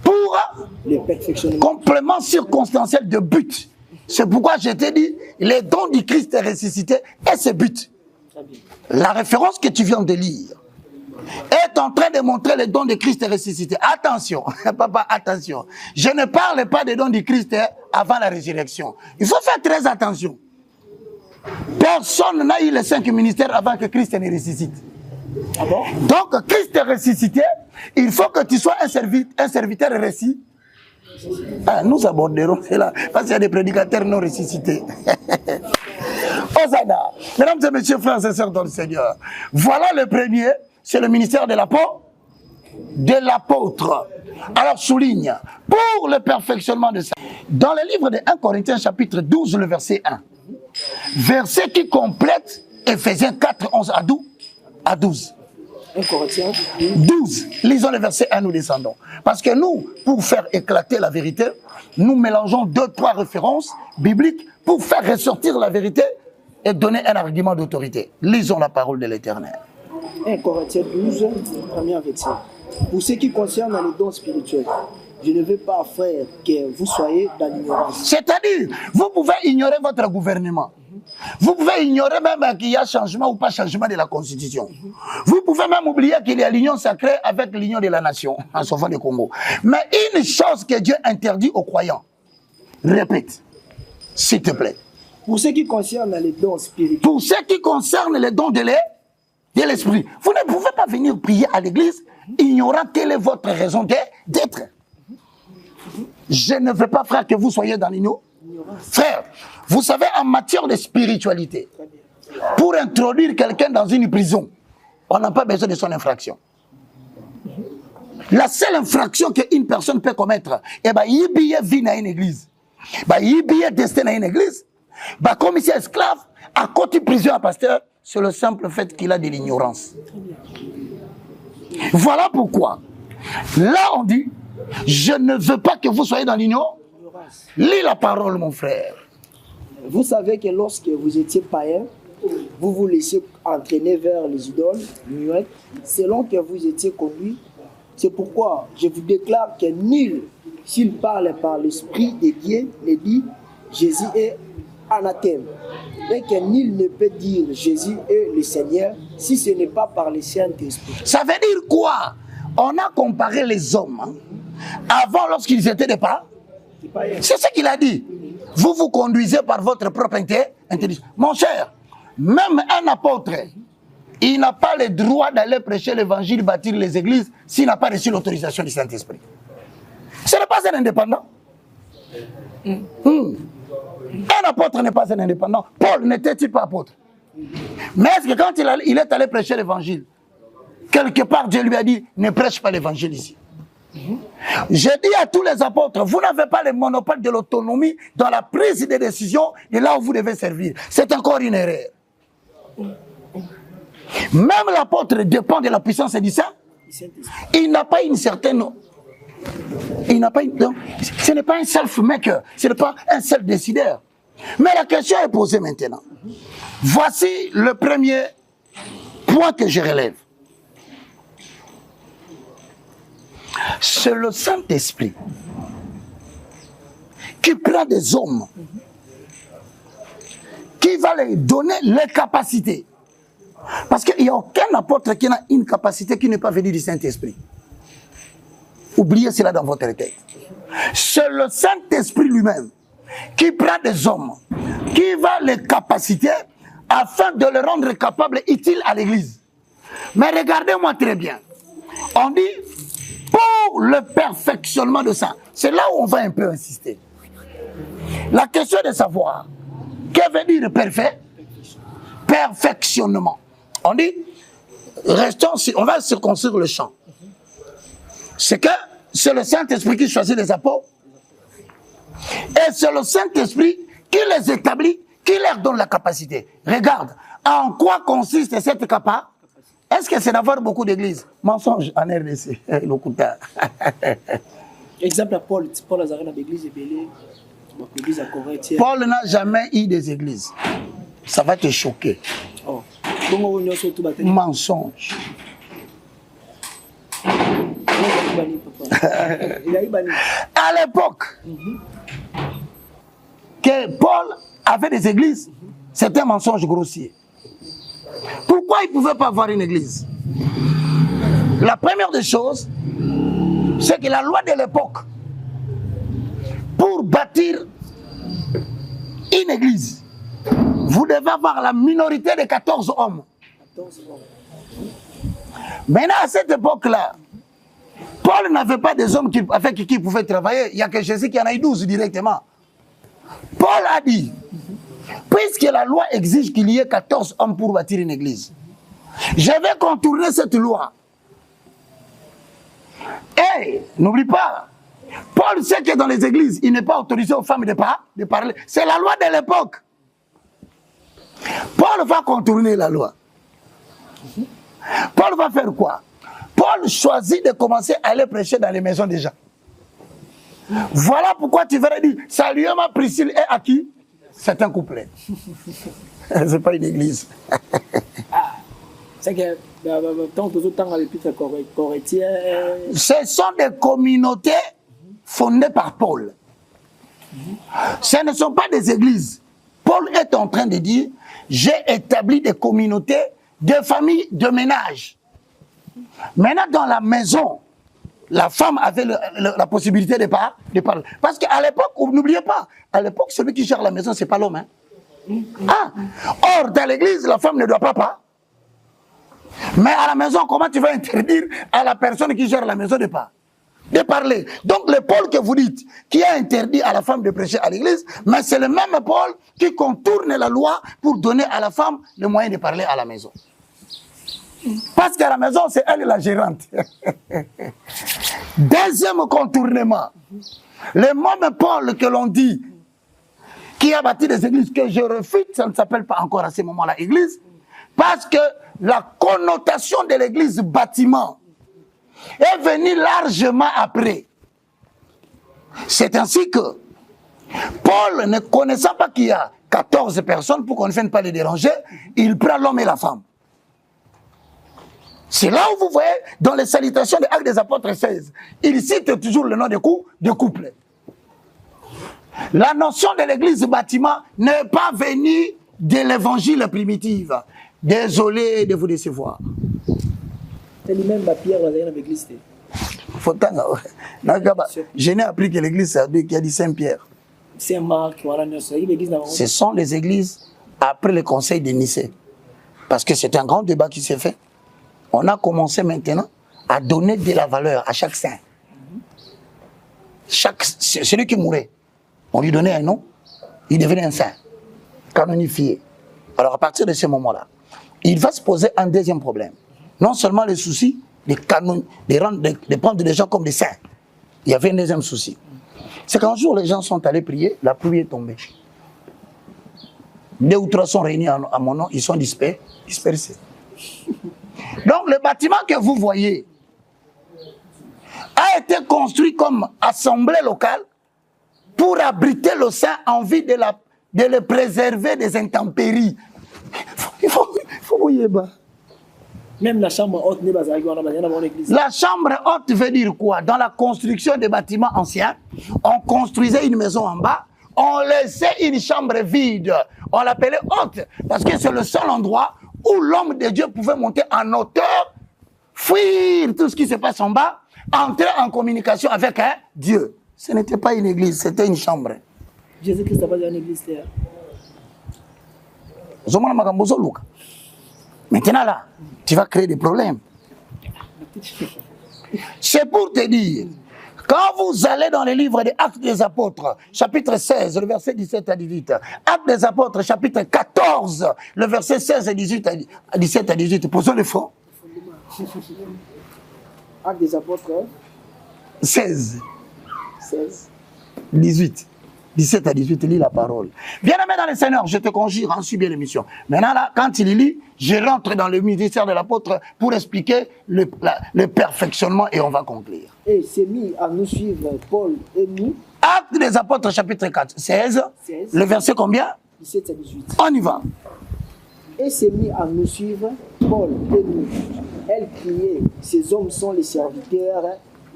Pour le perfectionnement. Complément circonstanciel de but. C'est pourquoi je t'ai dit, les dons du Christ est ressuscité et ce but. La référence que tu viens de lire est en train de montrer les dons de Christ ressuscité. Attention, papa, attention. Je ne parle pas des dons du Christ avant la résurrection. Il faut faire très attention. Personne n'a eu les 5 ministères avant que Christ ne ressuscite. Ah bon? Donc, Christ est ressuscité, il faut que tu sois un serviteur ressuscité. Ah, nous aborderons cela, parce qu'il y a des prédicateurs non ressuscités. Osana, mesdames et messieurs, frères et sœurs dans le Seigneur, voilà le premier, c'est le ministère de l'apôtre. Alors souligne, pour le perfectionnement de ça. Dans le livre de 1 Corinthiens chapitre 12, le verset 1, verset qui complète Ephésiens 4, 11 à 12. 1 Corinthiens 12. Lisons le verset 1, nous descendons. Parce que nous, pour faire éclater la vérité, nous mélangeons 2-3 références bibliques pour faire ressortir la vérité et donner un argument d'autorité. Lisons la parole de l'Éternel. 1 Corinthiens 12, premier verset. Pour ce qui concerne les dons spirituels, je ne veux pas, frère, que vous soyez dans l'ignorance. C'est-à-dire, vous pouvez ignorer votre gouvernement. Vous pouvez ignorer même qu'il y a changement ou pas changement de la Constitution. Vous pouvez même oublier qu'il y a l'union sacrée avec l'union de la nation, en sauvant le Congo. Mais une chose que Dieu interdit aux croyants, répète, s'il te plaît. Pour ce qui concerne les dons spirituels. Pour ce qui concerne les dons de l'esprit, vous ne pouvez pas venir prier à l'église ignorant quelle est votre raison d'être. Je ne veux pas, frère, que vous soyez dans l'ignorance. Frère, vous savez, en matière de spiritualité, pour introduire quelqu'un dans une prison, on n'a pas besoin de son infraction. La seule infraction qu'une personne peut commettre, eh ben, il vit dans une église. Il est destin dans une église. Comme il est esclave, à côté de prison à pasteur, c'est le simple fait qu'il a de l'ignorance. Voilà pourquoi, là on dit, je ne veux pas que vous soyez dans l'ignorance. Lis la parole, mon frère. Vous savez que lorsque vous étiez païen, vous vous laissiez entraîner vers les idoles muettes, selon que vous étiez conduits. C'est pourquoi je vous déclare que nul, s'il parle par l'Esprit de Dieu, ne dit Jésus est anathème. Et que nul ne peut dire Jésus est le Seigneur si ce n'est pas par le Saint-Esprit. Ça veut dire quoi? On a comparé les hommes avant lorsqu'ils étaient des pas. C'est ce qu'il a dit. Vous vous conduisez par votre propre intelligence. Mon cher, même un apôtre, il n'a pas le droit d'aller prêcher l'évangile, bâtir les églises, s'il n'a pas reçu l'autorisation du Saint-Esprit. Ce n'est pas un indépendant. Un apôtre n'est pas un indépendant. Paul n'était-il pas apôtre? Mais est-ce que quand il est allé prêcher l'évangile, quelque part Dieu lui a dit, ne prêche pas l'évangile ici. J'ai dit à tous les apôtres, vous n'avez pas le monopole de l'autonomie dans la prise des décisions de là où vous devez servir. C'est encore une erreur. Même l'apôtre dépend de la puissance du Saint. Il n'a pas une certaine... ce n'est pas un self-maker, ce n'est pas un self-décideur. Mais la question est posée maintenant. Voici le premier point que je relève. C'est le Saint-Esprit qui prend des hommes, qui va leur donner les capacités. Parce qu'il n'y a aucun apôtre qui a une capacité qui n'est pas venue du Saint-Esprit. Oubliez cela dans votre tête. C'est le Saint-Esprit lui-même qui prend des hommes, qui va les capaciter afin de les rendre capables, utiles à l'Église. Mais regardez-moi très bien. On dit, pour le perfectionnement de ça, c'est là où on va un peu insister. La question de savoir, que veut dire parfait? Perfectionnement. On dit, restons, on va circoncire le champ. C'est que c'est le Saint-Esprit qui choisit les apôtres. Et c'est le Saint-Esprit qui les établit, qui leur donne la capacité. Regarde, en quoi consiste cette capacité? Est-ce que c'est d'avoir beaucoup d'églises? Mensonge en RDC, le coup tard. Exemple à Paul Azaré dans l'église de Bélé, l'église à Corinthiens. Paul n'a jamais eu des églises. Ça va te choquer. Oh. Mensonge. À l'époque que Paul avait des églises, c'était un mensonge grossier. Pourquoi il ne pouvait pas avoir une église? La première des choses, c'est que la loi de l'époque, pour bâtir une église, vous devez avoir la minorité de 14 hommes. Maintenant, à cette époque-là, Paul n'avait pas des hommes avec qui il pouvait travailler. Il n'y a que Jésus qui en a eu 12 directement. Paul a dit, puisque la loi exige qu'il y ait 14 hommes pour bâtir une église, je vais contourner cette loi. Et n'oublie pas, Paul sait que dans les églises, il n'est pas autorisé aux femmes de parler. C'est la loi de l'époque. Paul va contourner la loi. Paul va faire quoi? Paul choisit de commencer à aller prêcher dans les maisons des gens. Voilà pourquoi tu verrais dire, saluez-moi Priscille et à qui? C'est un couplet. C'est pas une église. C'est que ce sont des communautés fondées par Paul. Ce ne sont pas des églises. Paul est en train de dire, j'ai établi des communautés de familles, de ménages. Maintenant, dans la maison, la femme avait la possibilité de parler. Parce qu'à l'époque, n'oubliez pas, à l'époque, celui qui gère la maison, ce n'est pas l'homme. Hein? Ah. Or, dans l'église, la femme ne doit pas parler. Mais à la maison, comment tu vas interdire à la personne qui gère la maison de parler? Donc, le Paul que vous dites, qui a interdit à la femme de prêcher à l'église, mais c'est le même Paul qui contourne la loi pour donner à la femme le moyen de parler à la maison. Parce qu'à la maison, c'est elle la gérante. Deuxième contournement. Le même Paul que l'on dit, qui a bâti des églises que je refute, ça ne s'appelle pas encore à ce moment-là église, parce que la connotation de l'église bâtiment est venue largement après. C'est ainsi que Paul, ne connaissant pas qu'il y a 14 personnes, pour qu'on ne vienne pas les déranger, il prend l'homme et la femme. C'est là où vous voyez, dans les salutations des Actes des Apôtres 16, il cite toujours le nom de couple. La notion de l'église bâtiment n'est pas venue de l'évangile primitif. Désolé de vous décevoir. Je n'ai appris que l'église qui a dit Saint-Pierre. Saint-Marc, ce sont les églises après le conseil de Nicée. Parce que c'est un grand débat qui s'est fait. On a commencé maintenant à donner de la valeur à chaque saint. Celui qui mourait, on lui donnait un nom, il devenait un saint, canonifié. Alors à partir de ce moment-là, il va se poser un deuxième problème. Non seulement le souci de prendre les gens comme des saints. Il y avait un deuxième souci. C'est qu'un jour, les gens sont allés prier, la pluie est tombée. 2 ou 3 sont réunis à mon nom, ils sont dispersés. Donc le bâtiment que vous voyez a été construit comme assemblée locale pour abriter le saint en vue de le préserver des intempéries. Il faut bouiller bas. Même la chambre haute n'est pas dans l'église. La chambre haute veut dire quoi? Dans la construction des bâtiments anciens, on construisait une maison en bas, on laissait une chambre vide. On l'appelait haute parce que c'est le seul endroit où l'homme de Dieu pouvait monter en hauteur, fuir tout ce qui se passe en bas, entrer en communication avec Dieu. Ce n'était pas une église, c'était une chambre. Jésus-Christ n'a pas dit une église. Maintenant là, tu vas créer des problèmes. C'est pour te dire, quand vous allez dans le livre des Actes des Apôtres, chapitre 16, le verset 17 à 18, Actes des Apôtres, chapitre 14, le verset 16 et 17 à 18, posons le front. Actes des Apôtres 16, 18. 17 à 18, lis la parole. Bien-aimé dans le Seigneur, je te conjure, en suis bien l'émission. Maintenant là, quand il lit, je rentre dans le ministère de l'apôtre pour expliquer le perfectionnement et on va conclure. Et c'est mis à nous suivre, Paul et nous. Actes des Apôtres, chapitre 4, 16, le verset combien? 17 à 18. On y va. Et c'est mis à nous suivre, Paul et nous. Elle criait, ces hommes sont les serviteurs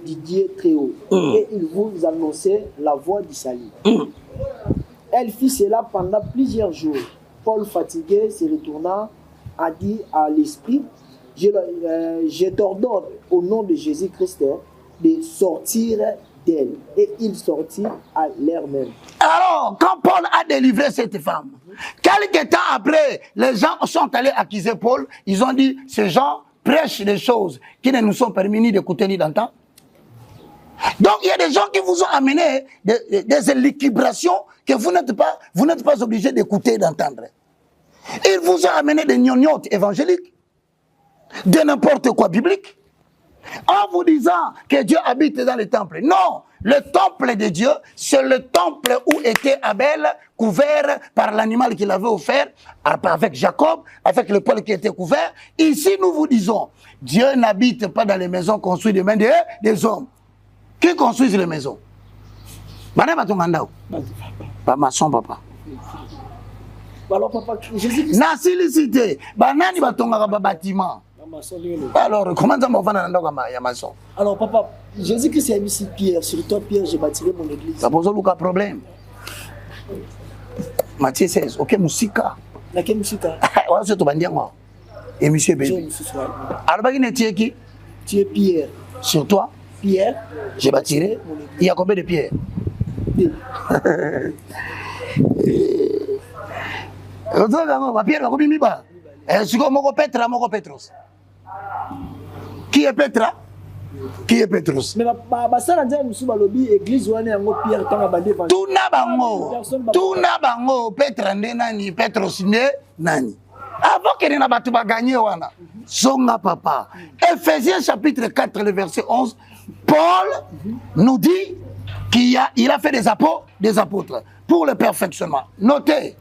du Dieu très haut. Et il vous annonçait la voie du salut. Elle fit cela pendant plusieurs jours. Paul, fatigué, se retourna, a dit à l'esprit, je t'ordonne au nom de Jésus-Christ de sortir d'elle. Et il sortit à l'heure même. Alors, quand Paul a délivré cette femme, quelques temps après, les gens sont allés accuser Paul. Ils ont dit, ces gens prêchent des choses qui ne nous sont permis ni d'écouter ni d'entendre. Donc, il y a des gens qui vous ont amené des élucubrations que vous n'êtes pas obligé d'écouter et d'entendre. Ils vous ont amené des gnognottes évangéliques, de n'importe quoi biblique, en vous disant que Dieu habite dans les temples. Non, Le temple de Dieu, c'est le temple où était Abel, couvert par l'animal qu'il avait offert, avec Jacob, avec le poil qui était couvert. Ici, nous vous disons, Dieu n'habite pas dans les maisons construites de mains des hommes. Qui construisent les maisons? Pas maçon, papa. Alors, papa, Jésus. Na silicité, banani batonga bâtiment. Alors, comment ça m'a fait maçon? Alors, papa, Jésus-Christ a mis ici Pierre. Sur toi, Pierre, j'ai bâti mon église. Ça pose aucun problème. Matthieu 16, ok, Moussika. Laquelle Moussika? Ouais, c'est tout bandian. Et monsieur Bébé. Alors, tu es qui? Tu es Pierre. Sur toi? Pierre. J'ai bâti. Il y a combien de pierres? Qui est Petra? Qui est Petrus? Mais ça n'a pas dit que l'église ou Pierre tant abandé. Tout n'a bango Petra nani Petrus nani. Avant que n'a pas gagné wana. Songa papa. Ephésiens chapitre 4 le verset 11, Paul nous dit qu'il a fait des apôtres pour le perfectionnement. Notez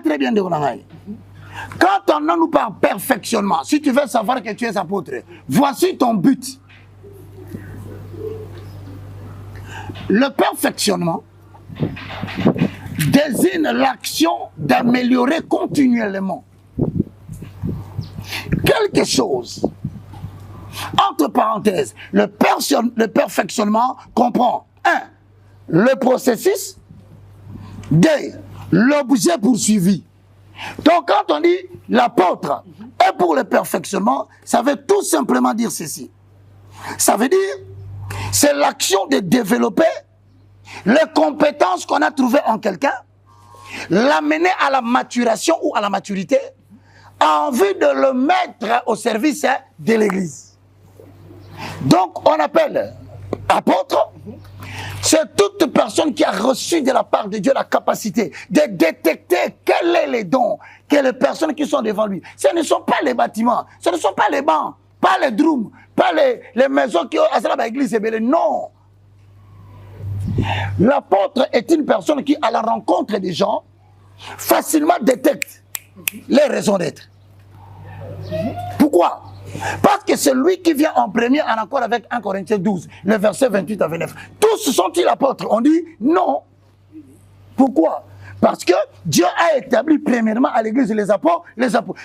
très bien de Ronangaï. Quand on nous parle perfectionnement, si tu veux savoir que tu es apôtre, voici ton but. Le perfectionnement désigne l'action d'améliorer continuellement quelque chose. Entre parenthèses, le perfectionnement comprend 1. Le processus, 2. L'objet poursuivi. Donc quand on dit l'apôtre est pour le perfectionnement, ça veut tout simplement dire ceci. Ça veut dire, c'est l'action de développer les compétences qu'on a trouvées en quelqu'un, l'amener à la maturation ou à la maturité, en vue de le mettre au service de l'Église. Donc on appelle apôtre, c'est toute personne qui a reçu de la part de Dieu la capacité de détecter quels sont les dons que les personnes qui sont devant lui. Ce ne sont pas les bâtiments, ce ne sont pas les bancs, pas les drums, pas les maisons qui ont à l'église. Non. L'apôtre est une personne qui, à la rencontre des gens, facilement détecte les raisons d'être. Pourquoi? Parce que c'est lui qui vient en premier en accord avec 1 Corinthiens 12, le verset 28 à 29. Tous sont-ils apôtres? On dit non. Pourquoi? Parce que Dieu a établi premièrement à l'église les apôtres.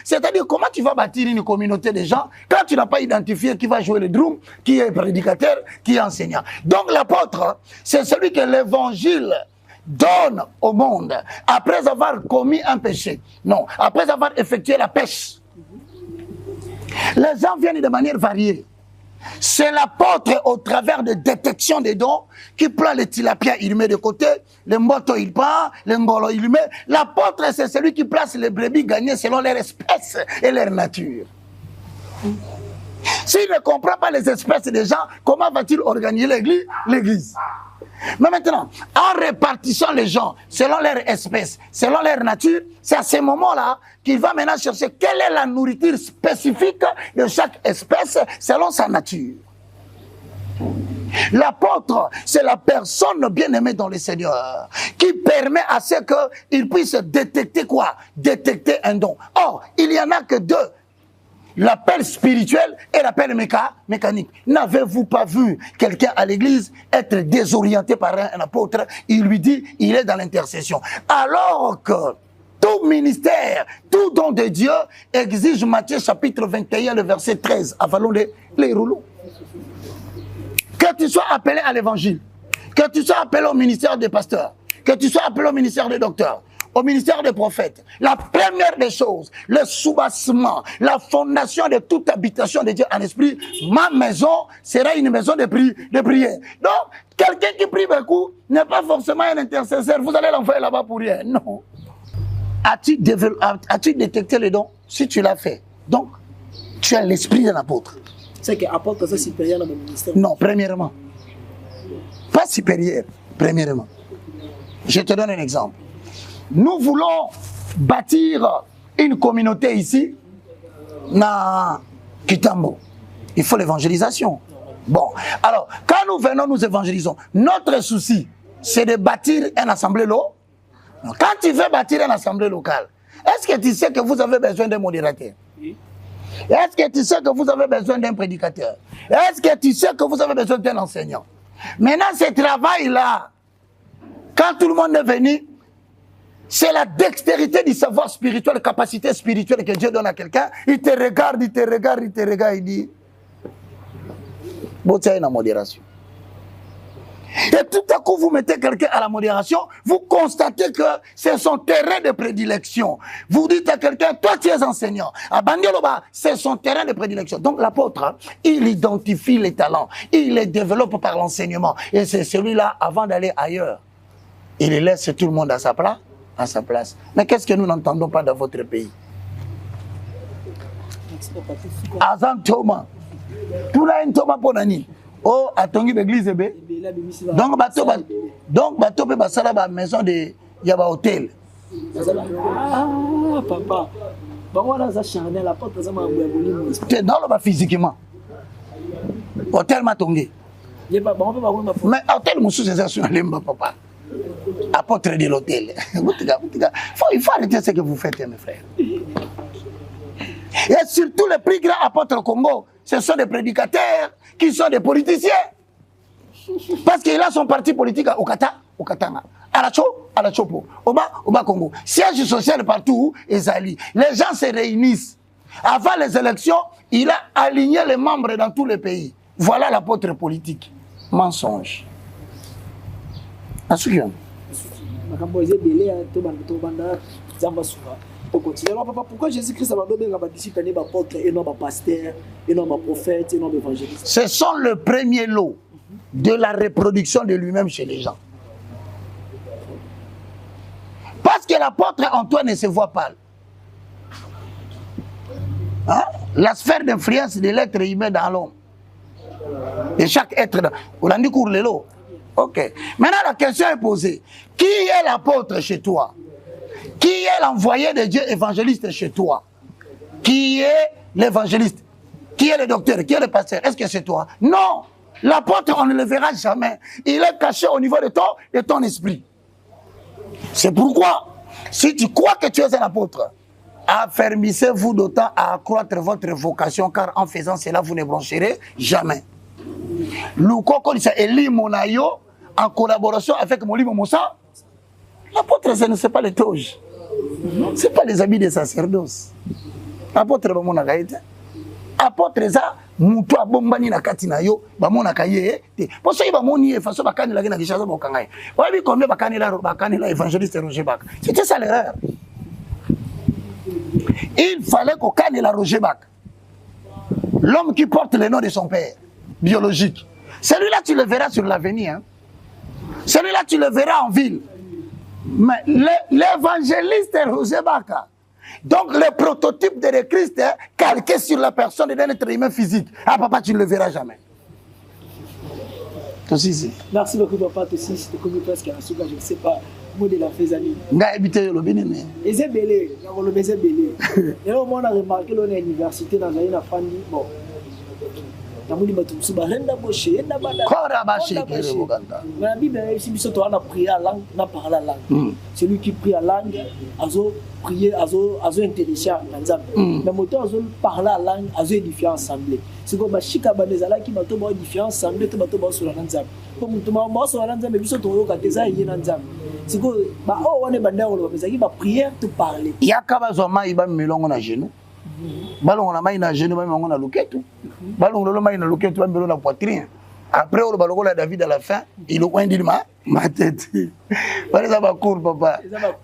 C'est-à-dire, comment tu vas bâtir une communauté de gens quand tu n'as pas identifié qui va jouer le drum, qui est prédicateur, qui est enseignant. Donc l'apôtre, c'est celui que l'évangile donne au monde après avoir commis un péché. Non, après avoir effectué la pêche. Les gens viennent de manière variée. C'est l'apôtre au travers de détection des dons qui prend le tilapia, il met de côté, le mboto il prend, le ngolo il met. L'apôtre c'est celui qui place les brebis gagnées selon leur espèce et leur nature. S'il ne comprend pas les espèces des gens, comment va-t-il organiser l'église? Mais maintenant, en répartissant les gens selon leur espèce, selon leur nature, c'est à ce moment-là qu'il va maintenant chercher quelle est la nourriture spécifique de chaque espèce selon sa nature. L'apôtre, c'est la personne bien-aimée dans le Seigneur qui permet à ce qu'il puisse détecter quoi? Détecter un don. Or, il n'y en a que deux. L'appel spirituel et l'appel mécanique. N'avez-vous pas vu quelqu'un à l'église être désorienté par un apôtre? Il lui dit, il est dans l'intercession. Alors que tout ministère, tout don de Dieu exige Matthieu chapitre 21, le verset 13. Avalons les rouleaux. Que tu sois appelé à l'évangile, que tu sois appelé au ministère des pasteurs, que tu sois appelé au ministère des docteurs, au ministère des prophètes, la première des choses, le soubassement, la fondation de toute habitation de Dieu en esprit, ma maison sera une maison de prière. Donc, quelqu'un qui prie beaucoup n'est pas forcément un intercesseur. Vous allez l'envoyer là-bas pour rien. Non. As-tu détecté les dons? Si tu l'as fait, donc, tu as l'esprit d'un apôtre. C'est qu'apôtre, c'est supérieur dans mon ministère. Non, premièrement. Pas supérieur, premièrement. Je te donne un exemple. Nous voulons bâtir une communauté ici, na Kitambo. Il faut l'évangélisation. Bon, alors, quand nous venons, nous évangélisons. Notre souci, c'est de bâtir une assemblée locale. Quand tu veux bâtir une assemblée locale, est-ce que tu sais que vous avez besoin d'un modérateur? Est-ce que tu sais que vous avez besoin d'un prédicateur? Est-ce que tu sais que vous avez besoin d'un enseignant? Maintenant, ce travail-là, quand tout le monde est venu, c'est la dextérité du savoir spirituel, la capacité spirituelle que Dieu donne à quelqu'un. Il te regarde, il te regarde, il te regarde, il dit, bon, tiens, une modération. Et tout à coup, vous mettez quelqu'un à la modération, vous constatez que c'est son terrain de prédilection. Vous dites à quelqu'un, toi tu es enseignant. À Bandioloba, c'est son terrain de prédilection. Donc l'apôtre, il identifie les talents, il les développe par l'enseignement. Et c'est celui-là, avant d'aller ailleurs, il laisse tout le monde à sa place. Mais qu'est-ce que nous n'entendons pas dans votre pays? Azan Thomas. Tout là, un Thomas Ponani. Oh, attendez l'église, donc bateau peut passer à la maison de Yaba Hôtel. Ah, papa. Bah, ça change la porte, ça m'a tu es dans le bas physiquement. Hôtel Matongé. Mais hôtel Moussou, c'est ça sur l'emba, papa. Apôtre de l'hôtel. Il faut arrêter ce que vous faites, mes frères. Et surtout les plus grands apôtres au Congo, ce sont des prédicateurs qui sont des politiciens. Parce qu'il a son parti politique au Katanga, à la Chopo, au bas Congo. Siège social partout, Ezali. Les gens se réunissent. Avant les élections, il a aligné les membres dans tous les pays. Voilà l'apôtre politique. Mensonge. Assurément. Pourquoi Jésus-Christ a donné un disciple, un apôtre, et non un pasteur, et non un prophète, et non un évangéliste? Ce sont le premier lot de la reproduction de lui-même chez les gens. Parce que l'apôtre Antoine ne se voit pas. Hein? La sphère d'influence de l'être humain dans l'homme. De chaque être. On a dit cours le lot. Ok. Maintenant, la question est posée. Qui est l'apôtre chez toi? Qui est l'envoyé de Dieu évangéliste chez toi? Qui est l'évangéliste? Qui est le docteur? Qui est le pasteur? Est-ce que c'est toi? Non! L'apôtre, on ne le verra jamais. Il est caché au niveau de ton esprit. C'est pourquoi, si tu crois que tu es un apôtre, affermissez-vous d'autant à accroître votre vocation, car en faisant cela, vous ne broncherez jamais. Loukoko dit ça, Eli Monayo, en collaboration avec Molimo Moussa, l'apôtre, ce ne sont pas les toges. Ce ne sont pas les habits des sacerdoces. L'apôtre, apôtre, ça, mutu abombani na kati na yo, bamona kaye te. Parce que bamoni e façon bakani la gena kishaza bokangai. Wabi combien bakani la évangéliste Roger Bak. C'était ça l'erreur. Il fallait qu'on canne la Roger Bak. L'homme qui porte le nom de son père biologique. Celui-là tu le verras sur l'avenir. Hein. Celui-là tu le verras en ville. Mais l'évangéliste Roger Baka. Donc le prototype de Christ est calqué sur la personne d'un être humain physique. Ah papa, tu ne le verras jamais. Merci beaucoup papa, aussi c'était comme presque un souka, je ne sais pas, moi de la faisanie. Nga habité le Bénin. Et c'est belé, on le met belé. Et là on a remarqué qu'on est à l'université dans une famille, bon. La Bible si on a prié à langue, on a parlé à langue. Celui qui prie à langue, azo prier, azo intelligent, mais moto azo parler à langue, azo édifier ensemble. C'est comme Chika Banezala qui m'a tout édifier ensemble, tout m'a tout sur la nanzam. Comme tout m'a sur la nanzam, mais biso to ka teza yé nanzam. C'est comme bah oh on est bandero, mais ça qui va prier tout parler. Yakaba zoma iba milongo na genou. Balon na mai na genou, même on a loquetu. Balon le mai na loquetu, même on a poitrine. Après, on va le David à la fin, il a dit ma tête. Voilà, ça va court, papa.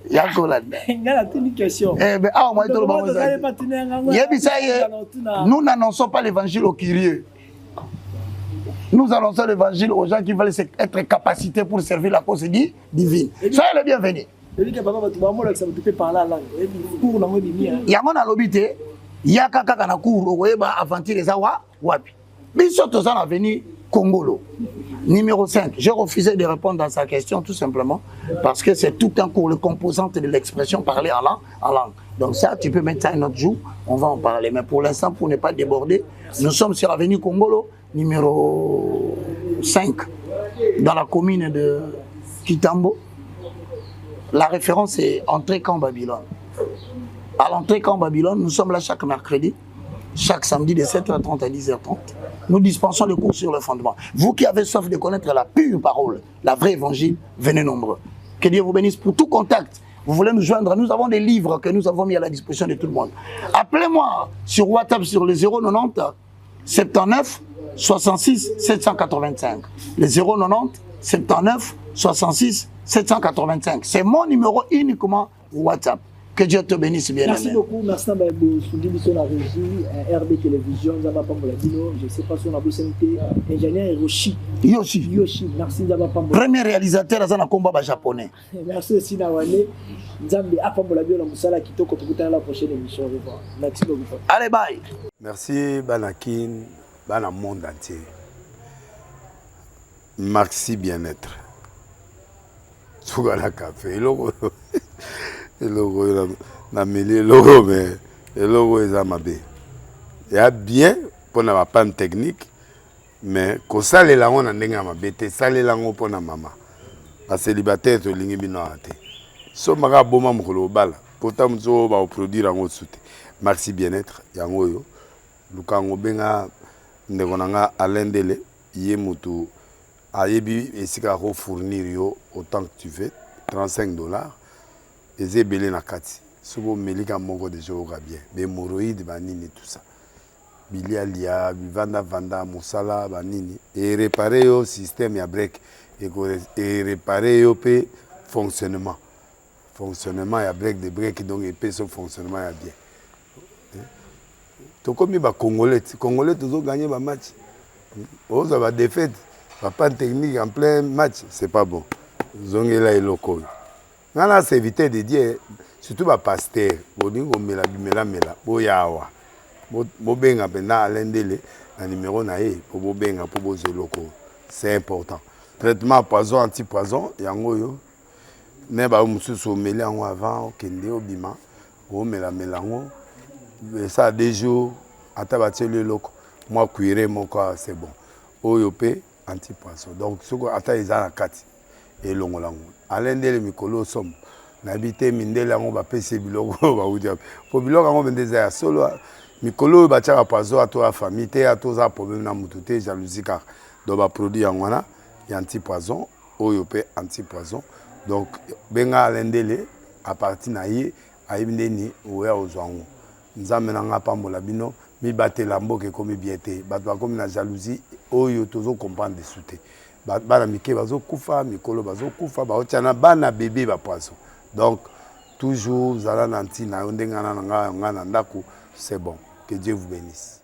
Il y a une question. Nous n'annonçons pas l'évangile aux curieux. Nous annonçons l'évangile aux gens qui veulent être capacités pour servir la cause divine. Soyez les bienvenus. Il y a un lobité, il y a un cours, il y a aventure des awa, wapi. Mais surtout, ça, on a venu Congolo. Numéro 5. J'ai refusé de répondre à sa question tout simplement parce que c'est tout un cours, le composante de l'expression parler en langue. Donc ça, tu peux mettre ça un autre jour, on va en parler. Mais pour l'instant, pour ne pas déborder, nous sommes sur l'avenue Congolo, numéro 5, dans la commune de Kitambo. La référence est Entrée Camp Babylone. À l'entrée Camp Babylone, nous sommes là chaque mercredi, chaque samedi de 7h30 à 10h30. Nous dispensons les cours sur le fondement. Vous qui avez soif de connaître la pure parole, la vraie évangile, venez nombreux. Que Dieu vous bénisse. Pour tout contact, vous voulez nous joindre, nous avons des livres que nous avons mis à la disposition de tout le monde. Appelez-moi sur WhatsApp sur le 090 79 66 785. Le 090 79 66 785. C'est mon numéro uniquement WhatsApp. Que Dieu te bénisse bien. Merci beaucoup. Merci à la régie, RB Télévision, je ne sais pas si on a besoin de ingénieur Yoshi. Merci d'avoir pas. Premier réalisateur à un combat japonais. Merci aussi Nawane. Nzambe apambola bien na musala kitoko tukutana la prochaine émission. Merci beaucoup. Allez bye. Merci Banakin, Bana monde entier. Merci bien-être. Sougala café, le logo na mêlé logo mais le logo est amabé. Il y a bien pour na panne technique mais ko sale la on ndenga mabete sale la ngo pona mama. Ba célibataire to lingi bino ate. So maka boma mukolo bala. Pourtant mzo ba produire ngo soute. Merci bien-être yango yo. Lukango benga ndeko nanga alendele yé mutu ayebi esika ko fournir yo autant que tu veux $35. Et belé na kati. Sobo melika moko de joga bien. Be moroïde banini tout ça. Bilia lia, vanda musala banini et réparer au système ya break et réparer au pe fonctionnement. Fonctionnement ya break de break donc et pe son fonctionnement ya bien. To comme ba congolais toujours gagner ba match. Oh ça va défaite. Pas technique en plein match, c'est pas bon. Zongela et local. Nana c'est éviter de dire surtout ba pasteur boningo mela boyawa bo benga pena alendele na numéro na e po bo benga po bo zeloko c'est important. Traitement poison anti-poison yango yo ne ba mususu meli yango avant okende obima o mela ngo ça des jours ata bateli loko moi cuire moko c'est bon oyo pe anti-poison donc soko ata ezana kati et longolango alendele mikolo somme n'habité mindela ngo ba pese biloko ba udia po biloko ngo bendeza ya solo mikolo ba tchaka poison à toi famille te à toi problème na mututé jalousie car do ba produit yango na ya anti-poison oyo pe anti-poison donc benga alendele à partir na ye ayibindeni oya ozwango nzambe na nga pambola bino mi batela mboke komi biete bato bakomi na jalousie oyo tozo comprendre de souté bana mike bazo kufa mikolo bazo kufa ba otiana bana bébé ba poisson donc toujours zala nanti na ndengana nga na ndako c'est bon que Dieu vous bénisse.